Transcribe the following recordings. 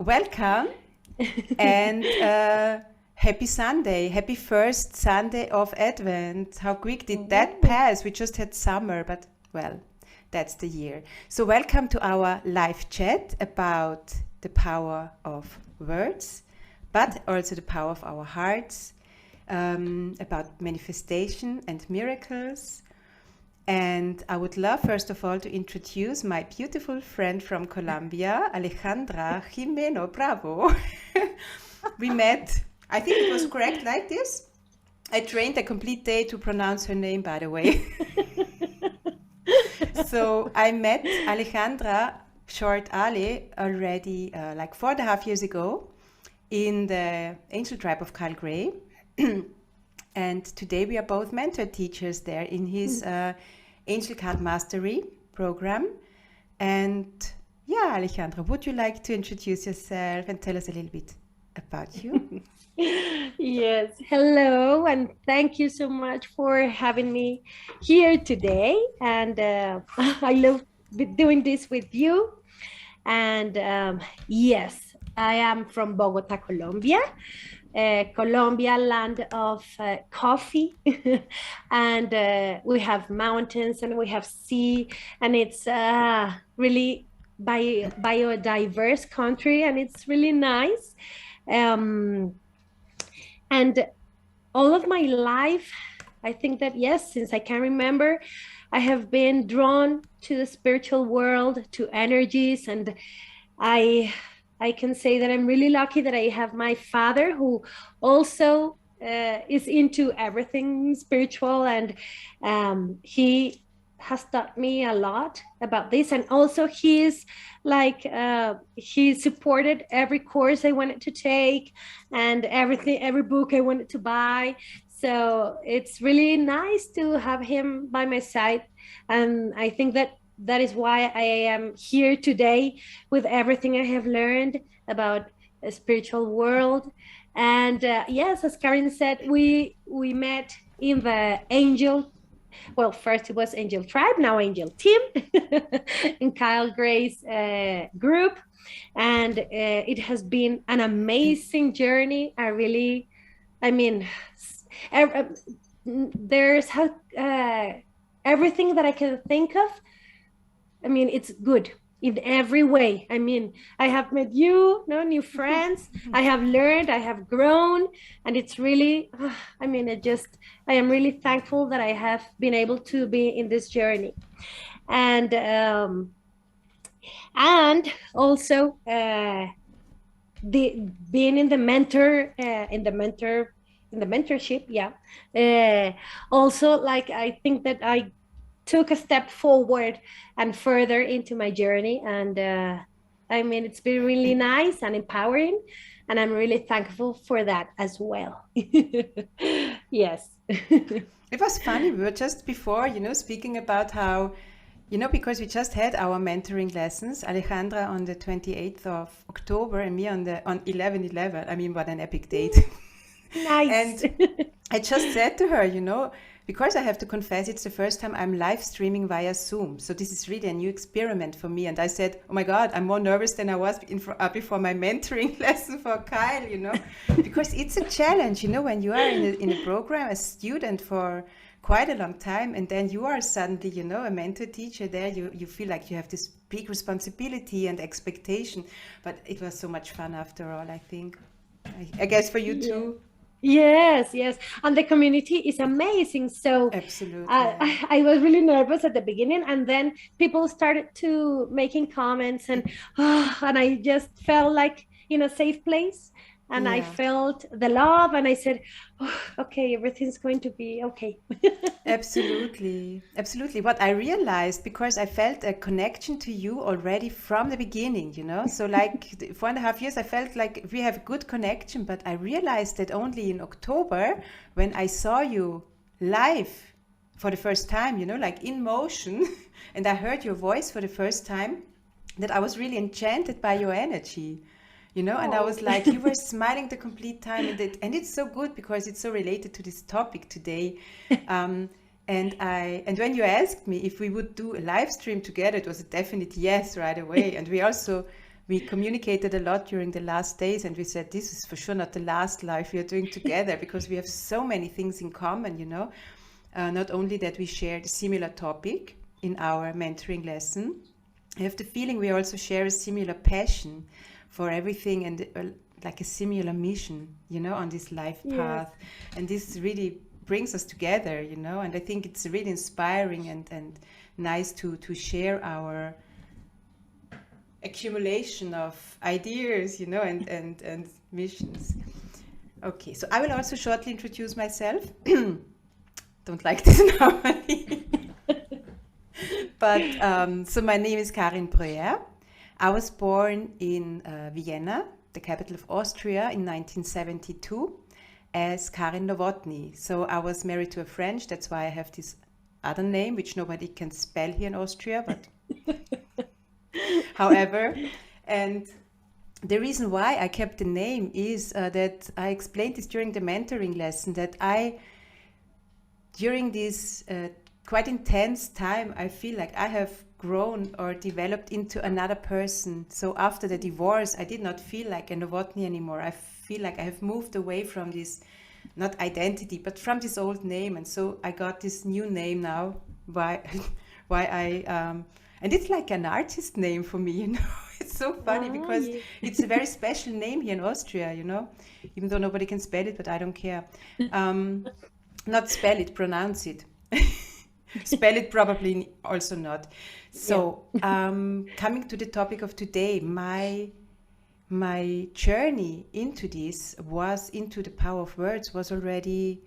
Welcome and happy Sunday. Happy first Sunday of Advent. How quick did that pass? We just had summer, but well, that's the year. So welcome to our live chat about the power of words, but also the power of our hearts, about manifestation and miracles. And I would love, first of all, to introduce my beautiful friend from Colombia, Alejandra Jimeno Bravo. We met, I think it was correct like this. I trained a complete day to pronounce her name, by the way. So I met Alejandra, short Ale, already like 4.5 years ago in the Angel Tribe of Kyle Gray. And today we are both mentor teachers there in his Angel Card Mastery program. And yeah, Alejandra, would you like to introduce yourself and tell us a little bit about you? Yes, hello, and thank you so much for having me here today. And I love doing this with you. And yes, I am from Bogota, Colombia. Colombia, land of coffee, and we have mountains and we have sea, and it's really biodiverse country, and it's really nice. Um, and all of my life, I think that yes, since I can remember, I have been drawn to the spiritual world, to energies, and I I can say that I'm really lucky that I have my father who also is into everything spiritual, and he has taught me a lot about this. And also he's like he supported every course I wanted to take and every book I wanted to buy. So it's really nice to have him by my side, and I think that that is why I am here today with everything I have learned about a spiritual world. And yes, as Karen said, we met in the angel. Well, first it was Angel Tribe, now Angel Team in Kyle Gray's group, and it has been an amazing journey. I mean, there's how everything that I can think of. I mean, it's good in every way. I mean, I have met you, no new friends. I have learned, I have grown, and it's really, I mean, I am really thankful that I have been able to be in this journey. And also being in the mentorship, yeah. Also, like, I think that I took a step forward and further into my journey, and I mean, it's been really nice and empowering, and I'm really thankful for that as well. Yes. It was funny. We were just before, speaking about how, because we just had our mentoring lessons, Alejandra on the 28th of October and me on 11/11. I mean, what an epic date. Nice. And I just said to her, because I have to confess, it's the first time I'm live streaming via Zoom. So this is really a new experiment for me. And I said, oh my God, I'm more nervous than I was before my mentoring lesson for Kyle, because it's a challenge, when you are in a program, a student for quite a long time, and then you are suddenly, a mentor teacher there, you feel like you have this big responsibility and expectation. But it was so much fun after all, I think. I guess for you too. Yes, yes. And the community is amazing. So Absolutely. I was really nervous at the beginning, and then people started to making comments, and I just felt like in a safe place, and I felt the love, and I said, okay, everything's going to be okay. Absolutely. Absolutely. What I realized, because I felt a connection to you already from the beginning, So like 4.5 years, I felt like we have a good connection, but I realized that only in October when I saw you live for the first time, like in motion, and I heard your voice for the first time, that I was really enchanted by your energy. And I was like, you were smiling the complete time, and it's so good because it's so related to this topic today. And when you asked me if we would do a live stream together, it was a definite yes right away. And we also we communicated a lot during the last days, and we said, this is for sure not the last live we are doing together, because we have so many things in common, you know. Not only that we shared a similar topic in our mentoring lesson, I have the feeling we also share a similar passion for everything, and like a similar mission, you know, on this life path. Yes. And this really brings us together, you know, and I think it's really inspiring and nice to share our accumulation of ideas, you know, and missions. Okay, so I will also shortly introduce myself. Don't like this normally. But so my name is Karin Breuer. I was born in Vienna, the capital of Austria, in 1972 as Karin Novotny. So I was married to a French, that's why I have this other name, which nobody can spell here in Austria, but however, and the reason why I kept the name is that I explained this during the mentoring lesson, that during this quite intense time, I feel like I have grown or developed into another person. So after the divorce, I did not feel like a Novotny anymore. I feel like I have moved away from this, not identity, but from this old name. And so I got this new name now. Why I and it's like an artist name for me, you know. It's so funny because it's a very special name here in Austria, you know, even though nobody can spell it, but I don't care. Not spell it, pronounce it. Spell it probably also not. So coming to the topic of today, my journey into this into the power of words was already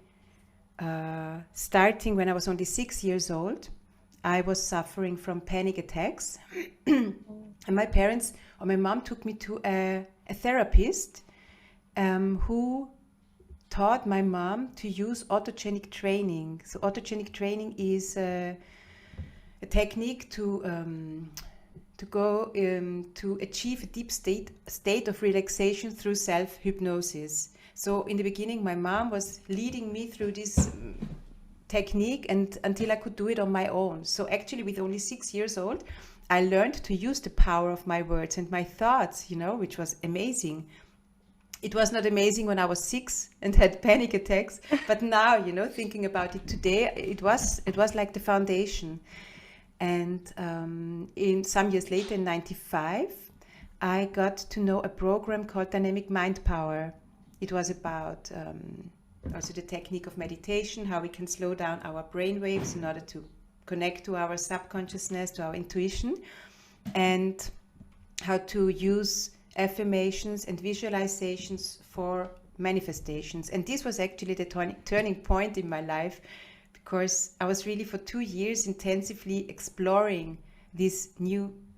starting when I was only 6 years old. I was suffering from panic attacks, and my parents or my mom took me to a therapist who taught my mom to use autogenic training. So autogenic training is a technique to achieve a deep state of relaxation through self-hypnosis. So in the beginning, my mom was leading me through this technique and until I could do it on my own. So actually, with only 6 years old, I learned to use the power of my words and my thoughts, you know, which was amazing. It was not amazing when I was 6 and had panic attacks, but now, you know, thinking about it today, it was like the foundation. And in some years later, in 95, I got to know a program called Dynamic Mind Power. It was about also the technique of meditation, how we can slow down our brain waves in order to connect to our subconsciousness, to our intuition, and how to use affirmations and visualizations for manifestations. And this was actually the turning point in my life, because I was really for 2 years intensively exploring these newfound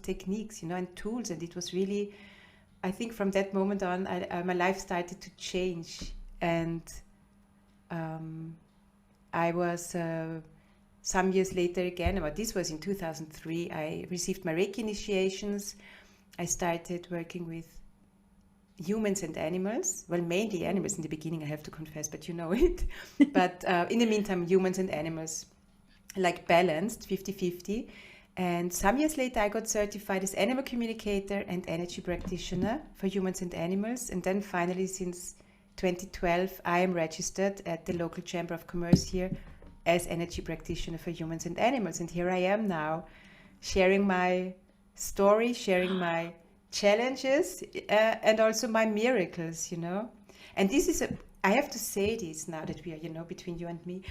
techniques, you know, and tools. And it was really, I think from that moment on, my life started to change. And I was some years later again, but this was in 2003, I received my Reiki initiations. I started working with humans and animals. Well, mainly animals in the beginning, I have to confess, but you know it. But in the meantime, humans and animals, like balanced, 50-50. And some years later, I got certified as animal communicator and energy practitioner for humans and animals. And then finally, since 2012, I am registered at the local Chamber of Commerce here as energy practitioner for humans and animals. And here I am now, sharing my story, sharing my challenges, and also my miracles, you know. And this is I have to say this now that we are, you know, between you and me.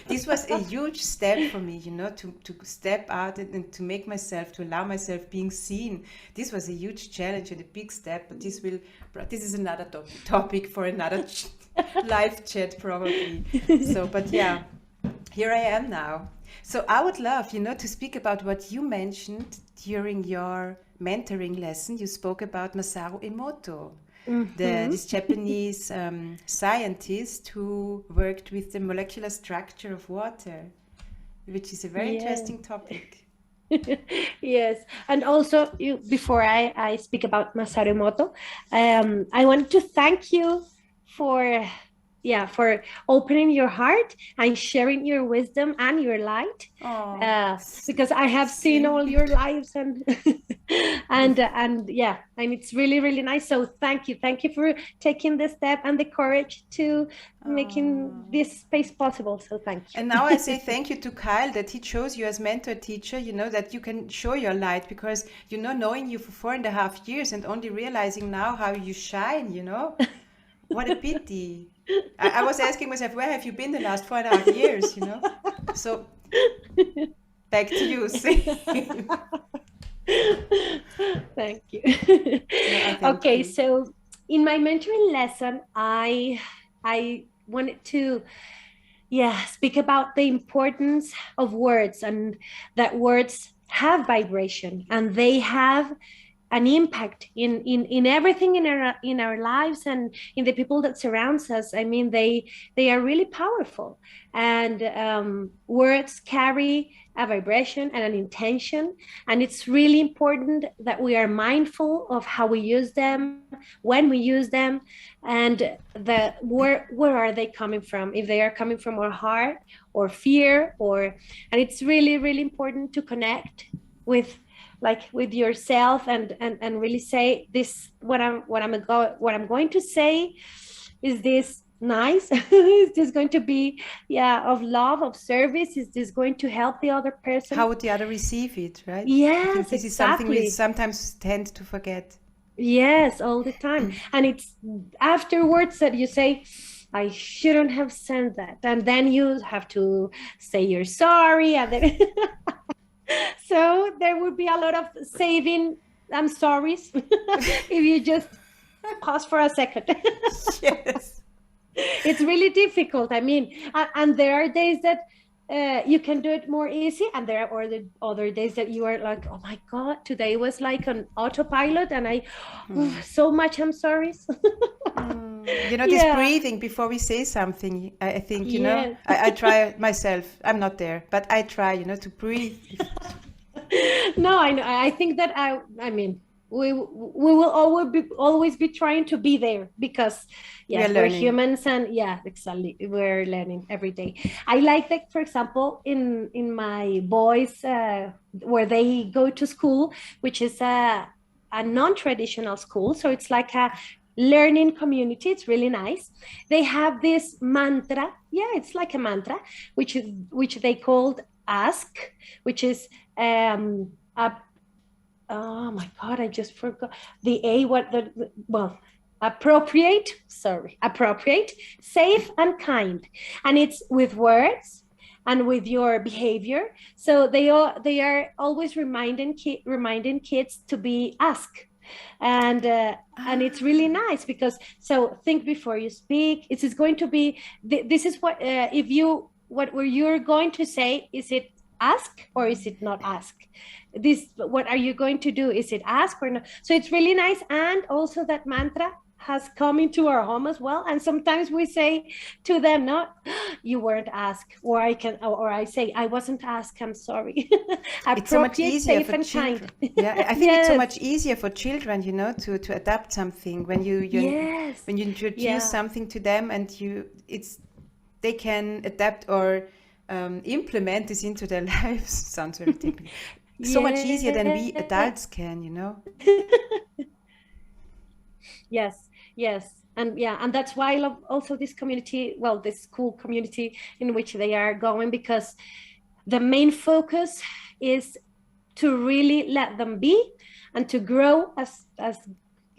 This was a huge step for me, you know, to step out and to make myself, to allow myself being seen. This was a huge challenge and a big step, but this is another topic for another live chat probably. So, but yeah, here I am now. So I would love, you know, to speak about what you mentioned during your mentoring lesson. You spoke about Masaru Emoto. This Japanese scientist who worked with the molecular structure of water, which is a very interesting topic. Yes, and also before I speak about Masaru Emoto, I want to thank you for for opening your heart and sharing your wisdom and your light. Because I have seen all your lives and and it's really, really nice. So thank you for taking the step and the courage to making this space possible. So thank you. And now I say thank you to Kyle that he chose you as mentor teacher, that you can show your light, because, knowing you for 4.5 years and only realizing now how you shine, what a pity. I was asking myself, where have you been the last 4.5 years, So back to you. Thank you. Thank okay, you. So in my mentoring lesson, I wanted to speak about the importance of words, and that words have vibration and they have an impact in everything in our lives and in the people that surrounds us. I mean, they are really powerful, and words carry a vibration and an intention, and it's really important that we are mindful of how we use them, when we use them, and where are they coming from, if they are coming from our heart or fear, and it's really, really important to connect with yourself and really say this, what I'm going to say, is this nice? Is this going to be of love, of service? Is this going to help the other person? How would the other receive it, right? Yes, I think this is something we sometimes tend to forget. Yes, all the time. And it's afterwards that you say, I shouldn't have said that, and then you have to say you're sorry, and then so there would be a lot of saving I'm sorry's if you just pause for a second. Yes. It's really difficult. I mean, and there are days that you can do it more easy, and there are other days that you are like, oh my God, today was like an autopilot, and so much I'm sorry. This breathing before we say something, I think, I try myself. I'm not there, but I try, to breathe. No, I know. I think that I mean, we will always be trying to be there, because we're humans, and exactly, we're learning every day. I like that, for example, in my boys, where they go to school, which is a non-traditional school, so it's like a learning community. It's really nice. They have this mantra, it's like a mantra, which they called ask, which is oh my God, I just forgot the A. Appropriate, safe, and kind. And it's with words and with your behavior. So they are always reminding kids to be ask. And it's really nice, because so think before you speak. It is going to be this is what what you're going to say. Is it ask or is it not ask? What are you going to do? Is it ask or not? So it's really nice. And also that mantra has come into our home as well. And sometimes we say to them, no, you weren't asked, or I say, I wasn't asked, I'm sorry. It's so much easier for children. I think it's so much easier for children, to adapt something when you introduce something to them, and they can adapt or implement this into their lives. Sounds very technical. So much easier than we adults can, Yes. And that's why I love also this community, this school community in which they are going, because the main focus is to really let them be and to grow as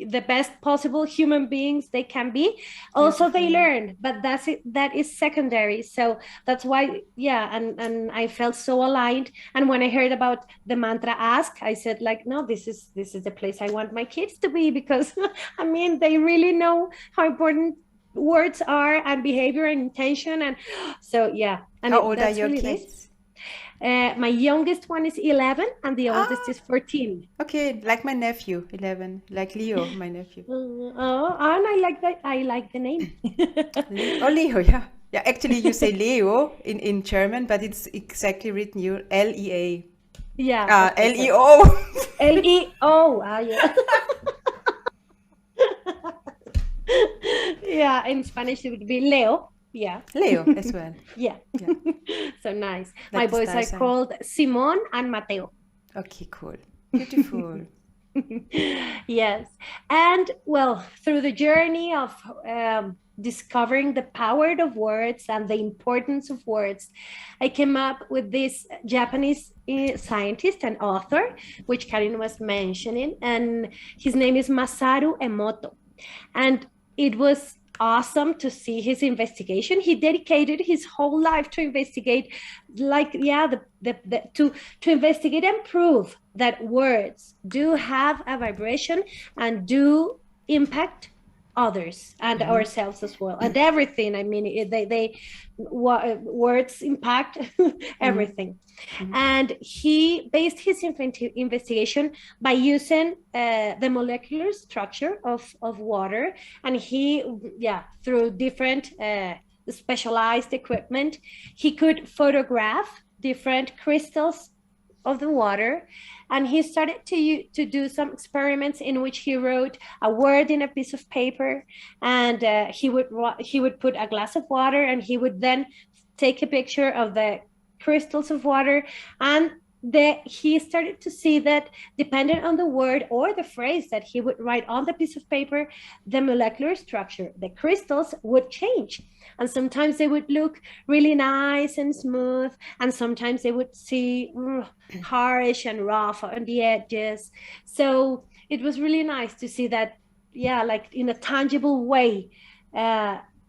the best possible human beings they can be. Also, they learn, but that is secondary. So that's why, and I felt so aligned. And when I heard about the mantra ask, I said, like, no, this is the place I want my kids to be, because I mean, they really know how important words are, and behavior and intention. And so and how old are your kids? Nice. My youngest one is 11 and the oldest is 14. Okay, like my nephew, 11, like Leo, my nephew. And I like that. I like the name. Leo, yeah. Yeah, actually you say Leo in German, but it's exactly written here, L-E-A. Yeah. L-E-O. L-E-O. Yeah. Yeah, in Spanish it would be Leo. Yeah. Leo as well. Yeah. Yeah. So nice. Like My the boys star are sign. called Simon and Mateo. Okay, cool. Beautiful. Yes. And well, through the journey of discovering the power of words and the importance of words, I came up with this Japanese scientist and author, which Karin was mentioning, and his name is Masaru Emoto. And it was awesome to see his investigation. He dedicated his whole life to investigate, like, yeah, to investigate and prove that words do have a vibration and do impact others and ourselves as well, and everything. I mean, words impact everything. And he based his investigation by using the molecular structure of water, and he, yeah, through different specialized equipment, he could photograph different crystals of the water, and he started to do some experiments in which he wrote a word in a piece of paper, and he would put a glass of water, and he would then take a picture of the crystals of water, and he started to see that depending on the word or the phrase that he would write on the piece of paper, the molecular structure, the crystals would change. And sometimes they would look really nice and smooth, and sometimes they would see harsh and rough on the edges. So it was really nice to see that, yeah, like in a tangible way,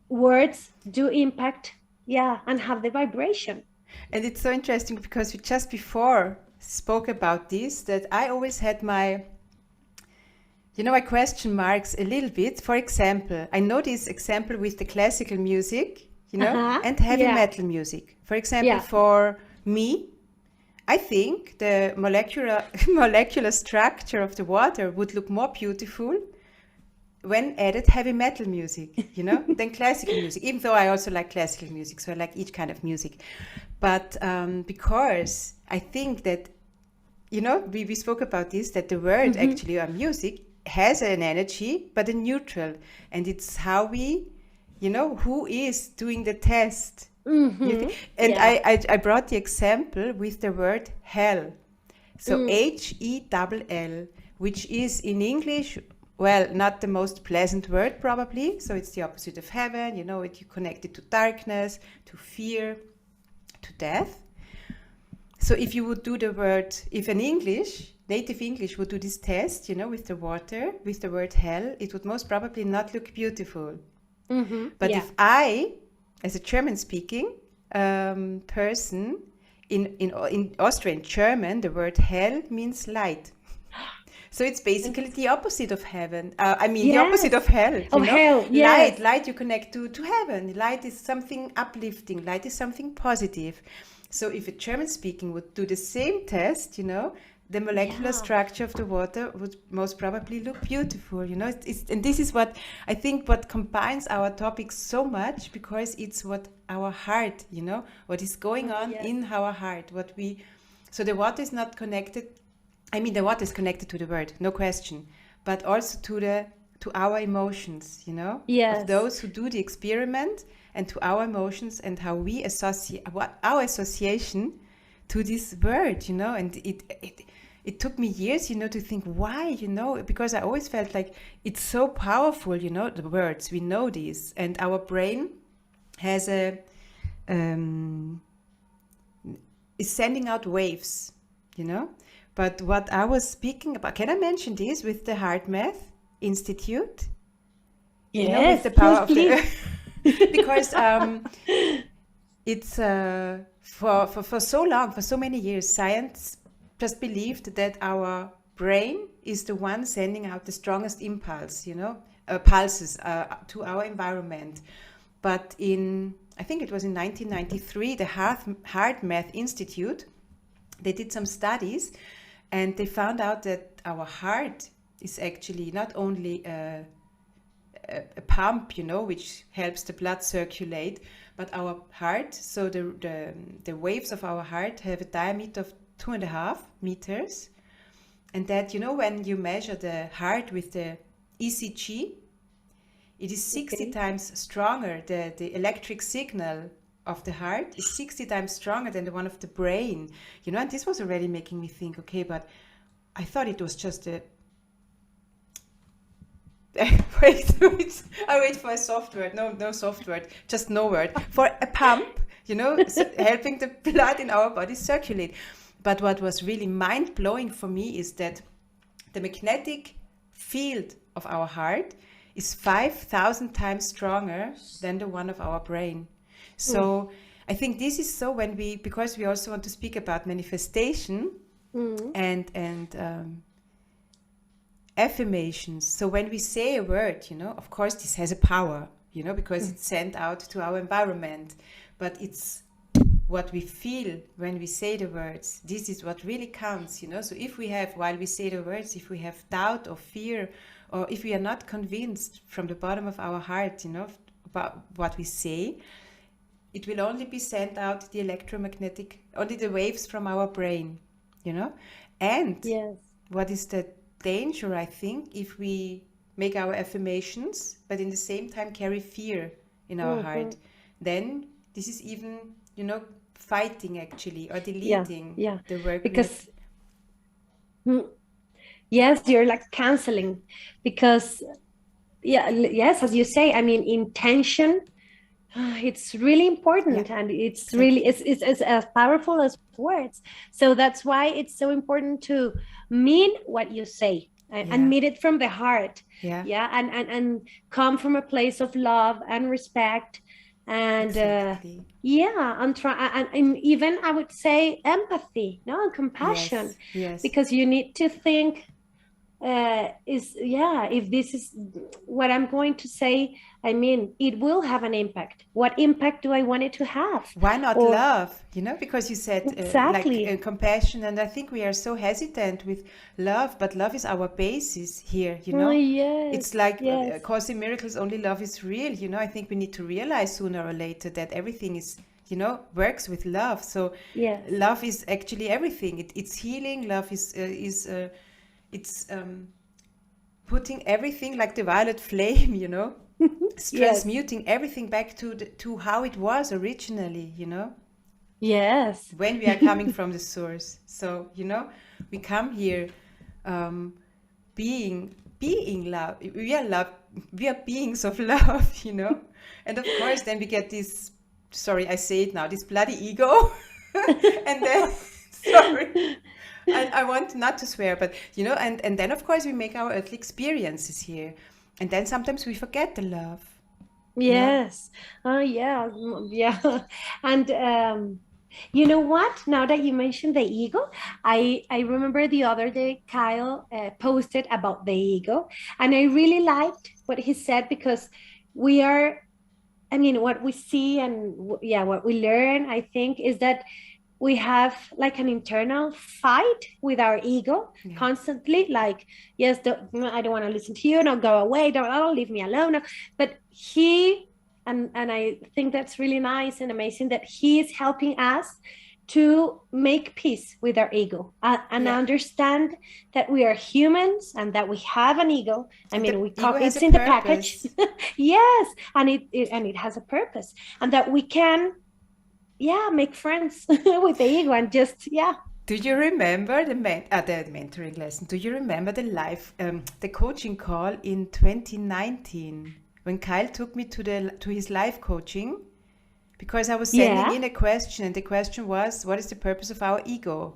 words do impact, yeah, and have the vibration. And it's so interesting because we just before spoke about this, that I always had my question marks a little bit. For example, I know this example with the classical music, and heavy metal music. For example, for me, I think the molecular structure of the water would look more beautiful when added heavy metal music, than classical music, even though I also like classical music, so I like each kind of music. But because I think that, we spoke about this, that the word actually, or music, has an energy, but a neutral. And it's how we, who is doing the test. And I brought the example with the word hell. So Hell, which is in English, well, not the most pleasant word probably. So it's the opposite of heaven, you connect it to darkness, to fear, to death. So if you would do the word, if native English would do this test, with the water, with the word hell, it would most probably not look beautiful. But if I, as a German-speaking person, in Austrian German, the word hell means light. So it's basically the opposite of heaven. The opposite of hell. Hell, yes. Light you connect to heaven. Light is something uplifting. Light is something positive. So if a German-speaking would do the same test, the molecular structure of the water would most probably look beautiful. And this is what I think what combines our topics so much, because it's what our heart, what is going on in our heart. So the water is not connected. The water is connected to the word, no question, but also to our emotions, of those who do the experiment, and to our emotions and how we associate, what our association to this word, and it took me years, to think why, because I always felt like it's so powerful, the words, we know this, and our brain has is sending out waves, But what I was speaking about, can I mention this with the Heart Math Institute? Yes, with the power please. of because it's for so long, for so many years, science just believed that our brain is the one sending out the strongest impulse, pulses to our environment. But I think it was in 1993, the Heart Math Institute, they did some studies, and they found out that our heart is actually not only a pump, which helps the blood circulate, but our heart, so the waves of our heart have a diameter of 2.5 meters. And that, when you measure the heart with the ECG, it is 60 Okay. times stronger. The electric signal of the heart is 60 times stronger than the one of the brain. And this was already making me think, okay, but I thought it was just a I wait for a soft word. No soft word, just no word. For a pump, helping the blood in our body circulate. But what was really mind-blowing for me is that the magnetic field of our heart is 5,000 times stronger than the one of our brain. So I think this is so because we also want to speak about manifestation and affirmations. So when we say a word, of course this has a power, because it's sent out to our environment, but it's what we feel when we say the words. This is what really counts, So if we have, while we say the words, if we have doubt or fear, or if we are not convinced from the bottom of our heart, about what we say, it will only be sent out the electromagnetic, only the waves from our brain, And Yes. what is the danger, I think, if we make our affirmations, but in the same time carry fear in our heart, then this is even, fighting actually, or deleting the work. Because yes, you're like canceling, because yes, as you say, I mean, intention, it's really important, and it's really it's as powerful as words. So that's why it's so important to mean what you say, and mean it from the heart. And come from a place of love and respect, and and even I would say empathy, and compassion. Yes. Because you need to think, if this is what I'm going to say, I mean, it will have an impact. What impact do I want it to have? Why not love? Because you said exactly. Compassion, and I think we are so hesitant with love, but love is our basis here. Yes, it's like Course in Miracles. Only love is real. I think we need to realize sooner or later that everything is, works with love. So love is actually everything. It's healing. Love is it's putting everything, like the violet flame, it's transmuting everything back to how it was originally, Yes. When we are coming from the source. So, we come here being love. We are love. We are beings of love, And of course, then we get this, sorry, I say it now, this bloody ego. And then, sorry. I want not to swear, but and then of course we make our earthly experiences here, and then sometimes we forget the love. Yes. Yeah. And you know what? Now that you mentioned the ego, I remember the other day Kyle posted about the ego, and I really liked what he said, because we are, I mean, what we see and what we learn, I think, is that we have like an internal fight with our ego constantly. Like, yes, I don't want to listen to you. No, go away. Don't leave me alone. But and I think that's really nice and amazing that he is helping us to make peace with our ego, and understand that we are humans and that we have an ego. I mean, it's in the package. Yes, and it has a purpose, and that we can make friends with the ego, and just Do you remember the mentoring lesson? Do you remember the coaching call in 2019 when Kyle took me to his live coaching? Because I was sending in a question, and the question was, what is the purpose of our ego,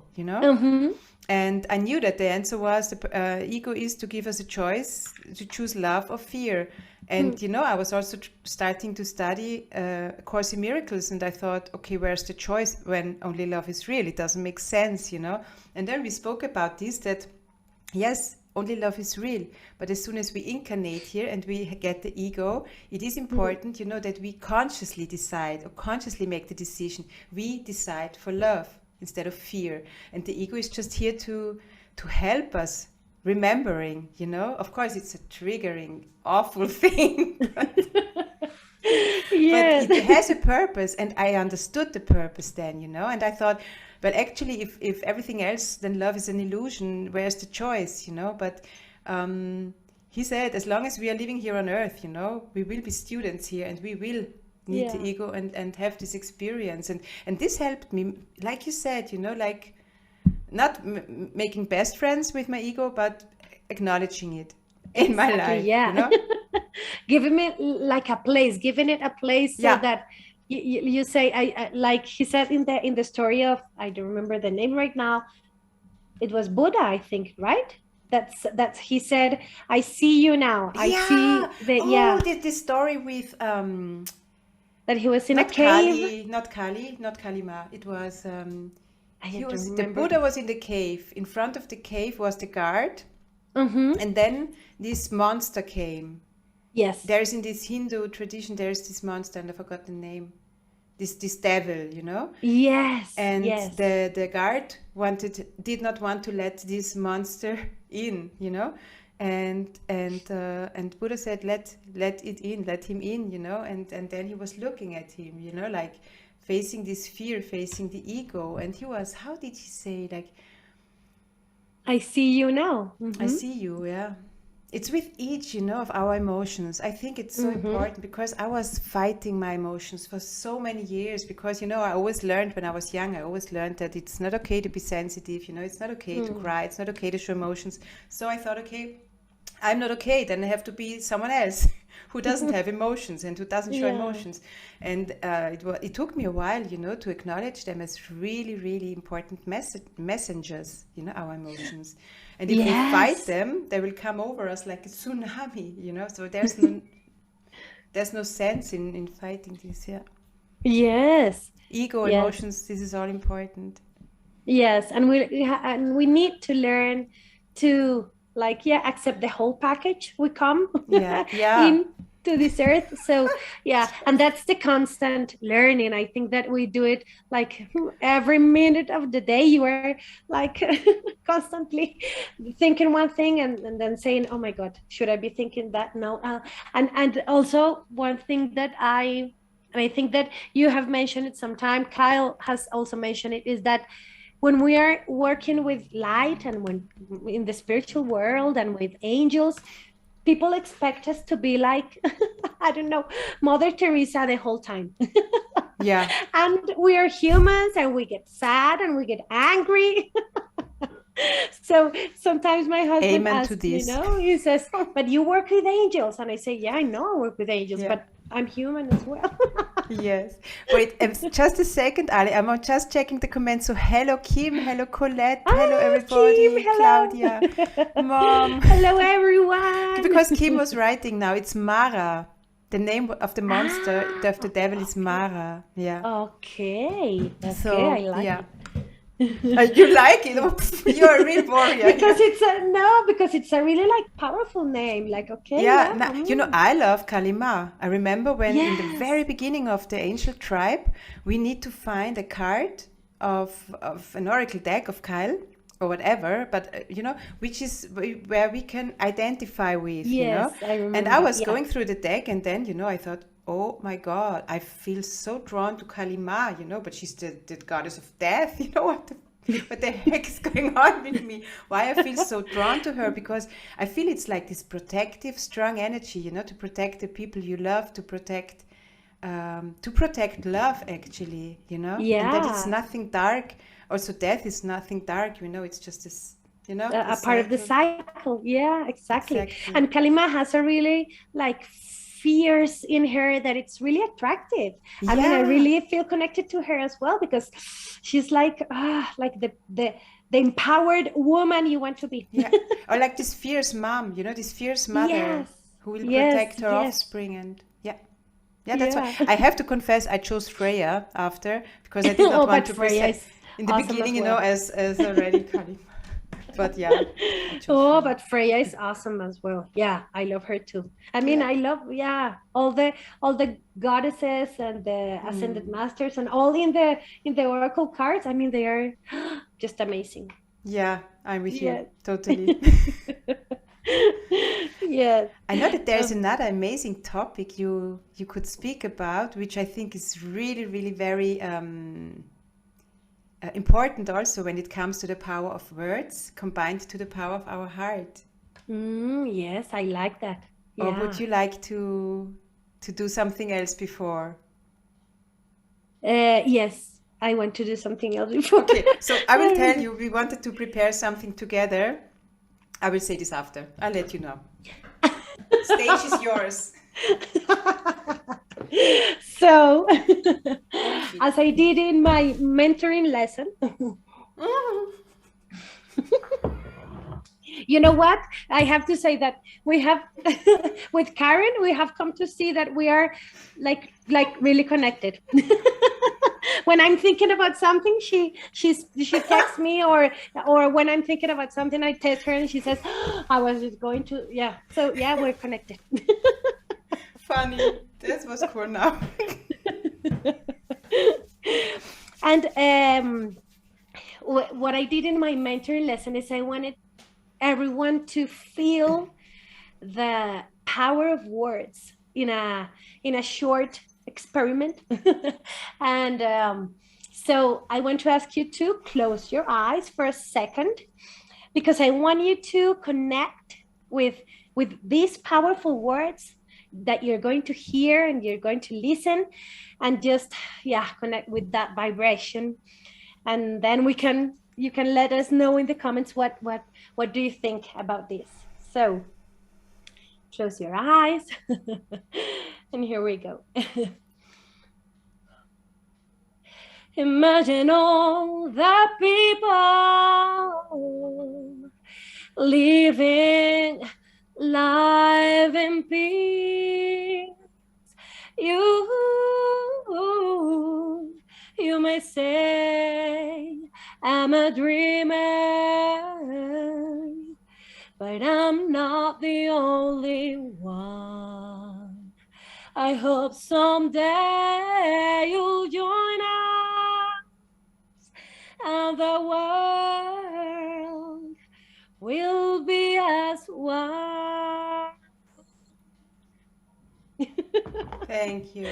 And I knew that the answer was the ego is to give us a choice to choose love or fear. And, I was also starting to study Course in Miracles, and I thought, okay, where's the choice when only love is real? It doesn't make sense, And then we spoke about this, that yes, only love is real. But as soon as we incarnate here and we get the ego, it is important, that we consciously decide or consciously make the decision. We decide for love instead of fear. And the ego is just here to help us remembering, Of course, it's a triggering, awful thing. But it has a purpose, and I understood the purpose then, And I thought, but actually, if everything else, then love is an illusion. Where's the choice, But he said, as long as we are living here on earth, we will be students here, and we will need the ego and have this experience. And this helped me, like you said, like not making best friends with my ego, but acknowledging it in my life. Yeah. Giving it like a place, so that you say, I like he said in the story of, I don't remember the name right now, it was Buddha, I think, right? That's he said, I see you now. I see the the story with that he was in a cave. not Kalima. It was the Buddha was in the cave. In front of the cave was the guard, and then this monster came. Yes. There's in this Hindu tradition, there's this monster, and I forgot the name. This devil, Yes. And the guard did not want to let this monster in, and Buddha said, let it in, let him in, and then he was looking at him, like facing this fear, facing the ego, and he was, how did he say, like, I see you now. I see you, yeah. It's with each, of our emotions. I think it's so important, because I was fighting my emotions for so many years, because, I always learned when I was young, that it's not okay to be sensitive, it's not okay to cry, it's not okay to show emotions. So I thought, okay, I'm not okay, then I have to be someone else who doesn't have emotions and who doesn't show emotions. And it took me a while, to acknowledge them as really, really important messengers, our emotions. And if we fight them, they will come over us like a tsunami, so there's no sense in fighting this, Yes. Ego, emotions, this is all important. Yes, and we need to learn to accept the whole package we come into this earth. So and that's the constant learning. I think that we do it like every minute of the day. You are like constantly thinking one thing and then saying, oh my God, should I be thinking that? No. And also one thing that I think that you have mentioned it sometime, Kyle has also mentioned it, is that when we are working with light and when in the spiritual world and with angels, people expect us to be like, I don't know, Mother Teresa the whole time. Yeah. And we are humans and we get sad and we get angry. So sometimes my husband asks, he says, but you work with angels. And I say, yeah, I know I work with angels, but I'm human as well. Yes. Wait, just a second, Ali. I'm just checking the comments. So hello, Kim. Hello, Colette. Hello, everybody. Kim, hello. Claudia. Mom. Hello, everyone. Because Kim was writing now. It's Mara. The name of the monster, of the devil, is Mara. Yeah. Okay. So, I like it. You like it? You're a real warrior. Because it's a really powerful name. I love Kalima. I remember when in the very beginning of the angel tribe, we need to find a card of an oracle deck of Kyle or whatever, but which is where we can identify with. Yes, I remember. And I was going through the deck, and then I thought, oh my God, I feel so drawn to Kalima, but she's the goddess of death. What the heck is going on with me? Why I feel so drawn to her? Because I feel it's like this protective, strong energy, to protect the people you love, to protect love, actually, Yeah. And that it's nothing dark. Also, death is nothing dark, it's just this, a part of the cycle. Yeah, exactly. And Kalima has a really fierce in her that it's really attractive. I mean, I really feel connected to her as well, because she's like the empowered woman you want to be. Or like this fierce mom, this fierce mother who will protect her offspring. And that's why I have to confess I chose Freya after, because I did not want to present in the awesome beginning, as already Kalima. But but Freya is awesome as well. Yeah, I love her too. I mean, I love all the goddesses and the ascended masters and all in the oracle cards. I mean, they are just amazing. Yeah, I'm with you totally. Yes. I know that there's another amazing topic you could speak about, which I think is really, really very important also when it comes to the power of words combined to the power of our heart. Yes, I like that. Or would Yeah. you like to do something else before? Yes, I want to do something else before. Okay, so I will tell you, we wanted to prepare something together. I will say this after. I'll let you know. Stage is yours. So, Okay. as I did in my mentoring lesson, you know what? I have to say that we have, with Karen, we have come to see that we are like really connected. When I'm thinking about something, she texts me, or when I'm thinking about something, I text her and she says, I was just going to, yeah. So yeah, we're connected. Funny. That was cool now. And what I did in my mentoring lesson is I wanted everyone to feel the power of words in a short experiment. And so I want to ask you to close your eyes for a second, because I want you to connect with these powerful words that you're going to hear and you're going to listen, and just connect with that vibration. And then you can let us know in the comments what do you think about this. So close your eyes. And here we go. Imagine all the people living life in peace. You may say I'm a dreamer, but I'm not the only one. I hope someday you'll join us, and the world will be as one. Thank you.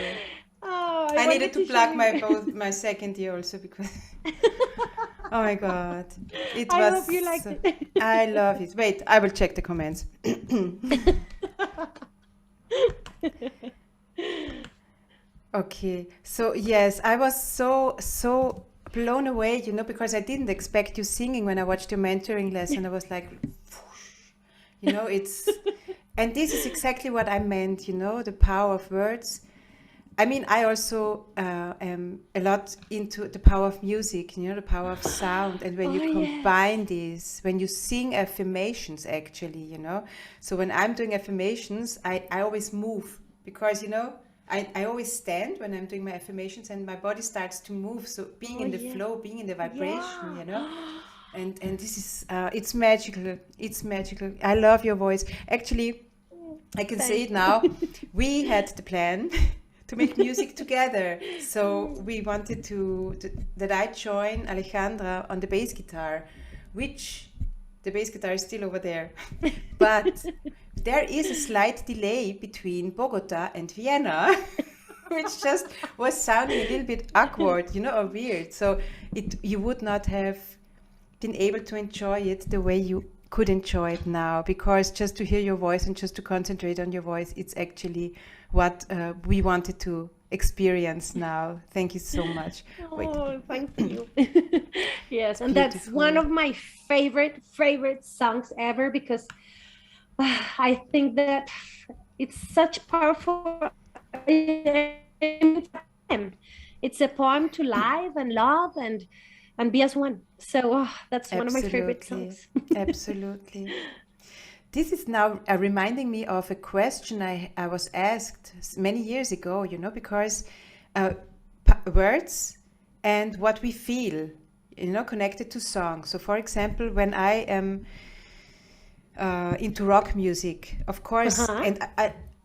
Oh, I needed wanted to share plug my second ear also because oh my god, it I was. hope you liked it. I love it. Wait, I will check the comments. Okay, so yes, I was so blown away, because I didn't expect you singing when I watched your mentoring lesson. I was like, it's, and this is exactly what I meant, the power of words. I mean, I also am a lot into the power of music, the power of sound. And when you combine this, when you sing affirmations, actually, so when I'm doing affirmations, I always move because, I always stand when I'm doing my affirmations and my body starts to move. So being in the flow, being in the vibration, and this is, it's magical. It's magical. I love your voice. Actually, I can say it now. We had the plan to make music together. So we wanted that I join Alejandra on the bass guitar, which the bass guitar is still over there. But there is a slight delay between Bogota and Vienna, which just was sounding a little bit awkward, or weird. So you would not have been able to enjoy it the way you could enjoy it now, because just to hear your voice and just to concentrate on your voice, it's actually what we wanted to experience now. Thank you so much. Oh, thank you. Yes, and Beautiful. that's one of my favorite songs ever, because I think that it's such powerful. It's a poem to live and love and be as one. So that's one of my favorite songs. Absolutely. This is now reminding me of a question I was asked many years ago, because words and what we feel, connected to songs. So, for example, when I am into rock music, of course, and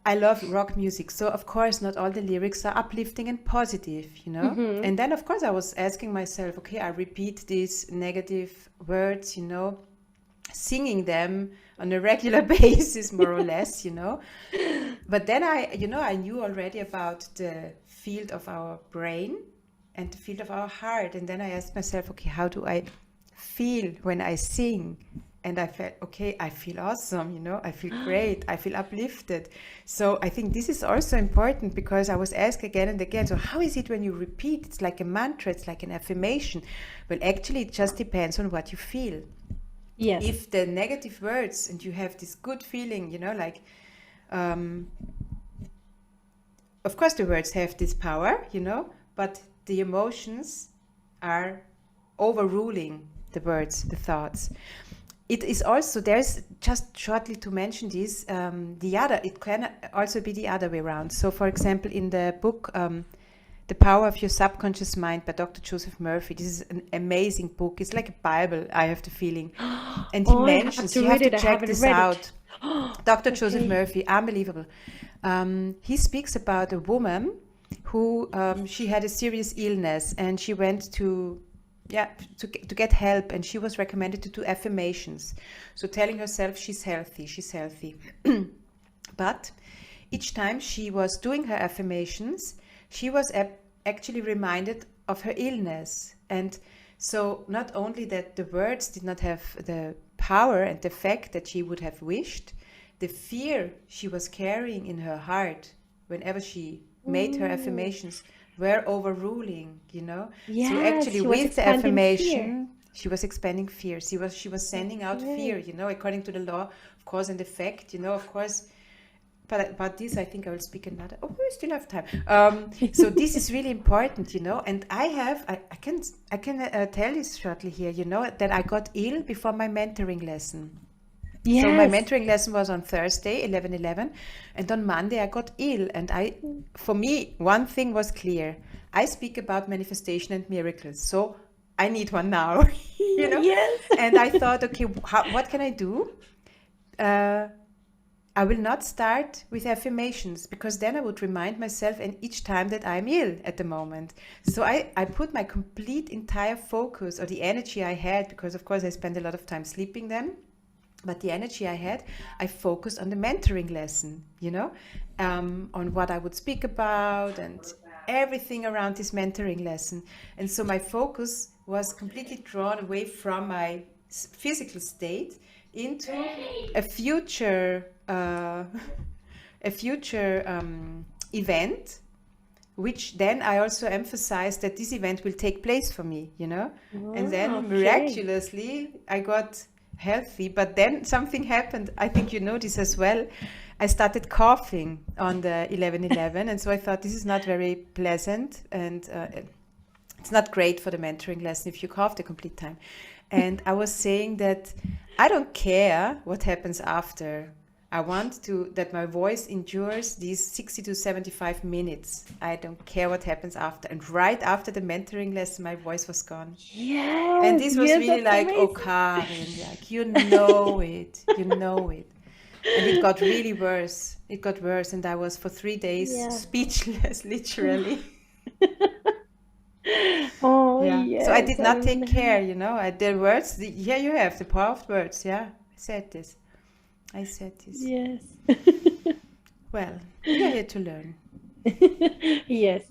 I love rock music. So, of course, not all the lyrics are uplifting and positive, And then, of course, I was asking myself, okay, I repeat these negative words, singing them on a regular basis, more or less, But then I knew already about the field of our brain and the field of our heart. And then I asked myself, okay, how do I feel when I sing? And I felt, okay, I feel awesome, you know, I feel great, I feel uplifted. So I think this is also important, because I was asked again and again, so how is it when you repeat? It's like a mantra, it's like an affirmation. Well, actually, it just depends on what you feel. Yes. If the negative words and you have this good feeling, you know, like, of course the words have this power, you know, but the emotions are overruling the words, the thoughts. It is also, there's, just shortly to mention this, it can also be the other way around. So for example, in the book, The Power of Your Subconscious Mind by Dr. Joseph Murphy, this is an amazing book. It's like a Bible, I have the feeling. And he mentions, you have to check this out. Dr. Joseph Murphy, unbelievable. He speaks about a woman who, she had a serious illness, and she went to get help, and she was recommended to do affirmations. So telling herself she's healthy. But each time she was doing her affirmations, she was actually reminded of her illness. And so not only that the words did not have the power and the effect that she would have wished, the fear she was carrying in her heart whenever she made her affirmations were overruling, you know. Yes, so actually she was with the expanding affirmation, fear. she was expanding fear. She was sending out fear, you know, according to the law of cause and effect, you know, of course. But about this, I think I will speak another. Oh, we still have time. So this is really important, you know. And I can tell you shortly here, you know, that I got ill before my mentoring lesson. Yes. So my mentoring lesson was on Thursday, 11/11, and on Monday I got ill. And for me, one thing was clear: I speak about manifestation and miracles, so I need one now, you know. Yes. And I thought, okay, what can I do? I will not start with affirmations, because then I would remind myself and each time that I'm ill at the moment. So I put my complete entire focus, or the energy I had, because of course I spent a lot of time sleeping then, but the energy I had, I focused on the mentoring lesson, you know, on what I would speak about and everything around this mentoring lesson. And so my focus was completely drawn away from my physical state into a future event, which then I also emphasized that this event will take place for me, you know. And then miraculously I got healthy, but then something happened. I think you know this as well. I started coughing on the 11/11, and so I thought this is not very pleasant, and it's not great for the mentoring lesson if you cough the complete time. And I was saying that I don't care what happens after. I want that my voice endures these 60 to 75 minutes. I don't care what happens after. And right after the mentoring lesson, my voice was gone. Yes. And this was really like, amazing. oh, Karin, like, you know it. And it got really worse. It got worse. And I was for 3 days speechless, literally. Oh, yeah. yes. So I did not take care, you know. The words, here you have the power of words. Yeah, I said this. Yes. Well, you're here to learn. Yes.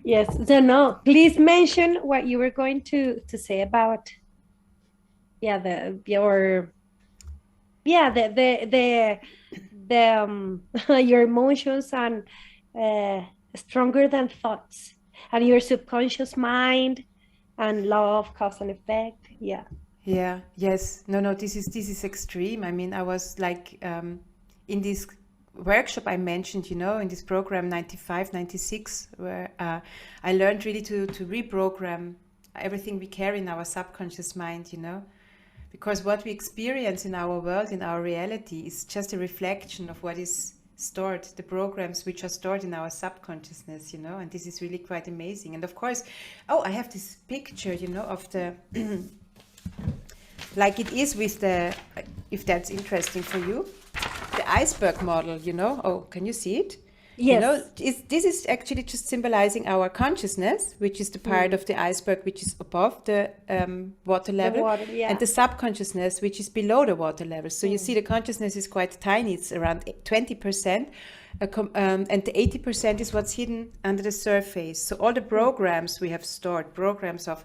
Yes. So no, please mention what you were going to say about your your emotions and stronger than thoughts, and your subconscious mind and law of cause and effect. Yeah. Yeah. Yes. No. This is extreme. I mean, I was like in this workshop I mentioned, you know, in this program 95, 96, where I learned really to reprogram everything we carry in our subconscious mind, you know, because what we experience in our world, in our reality, is just a reflection of what is stored, the programs which are stored in our subconsciousness, you know. And this is really quite amazing. And of course, I have this picture, you know, of the like it is with the, if that's interesting for you, the Iceberg Model, you know. Oh, can you see it? Yes. You know, this is actually just symbolizing our consciousness, which is the part of the iceberg which is above the water level, and the subconsciousness, which is below the water level. So you see the consciousness is quite tiny. It's around 20%, and the 80% is what's hidden under the surface. So all the programs we have stored, programs of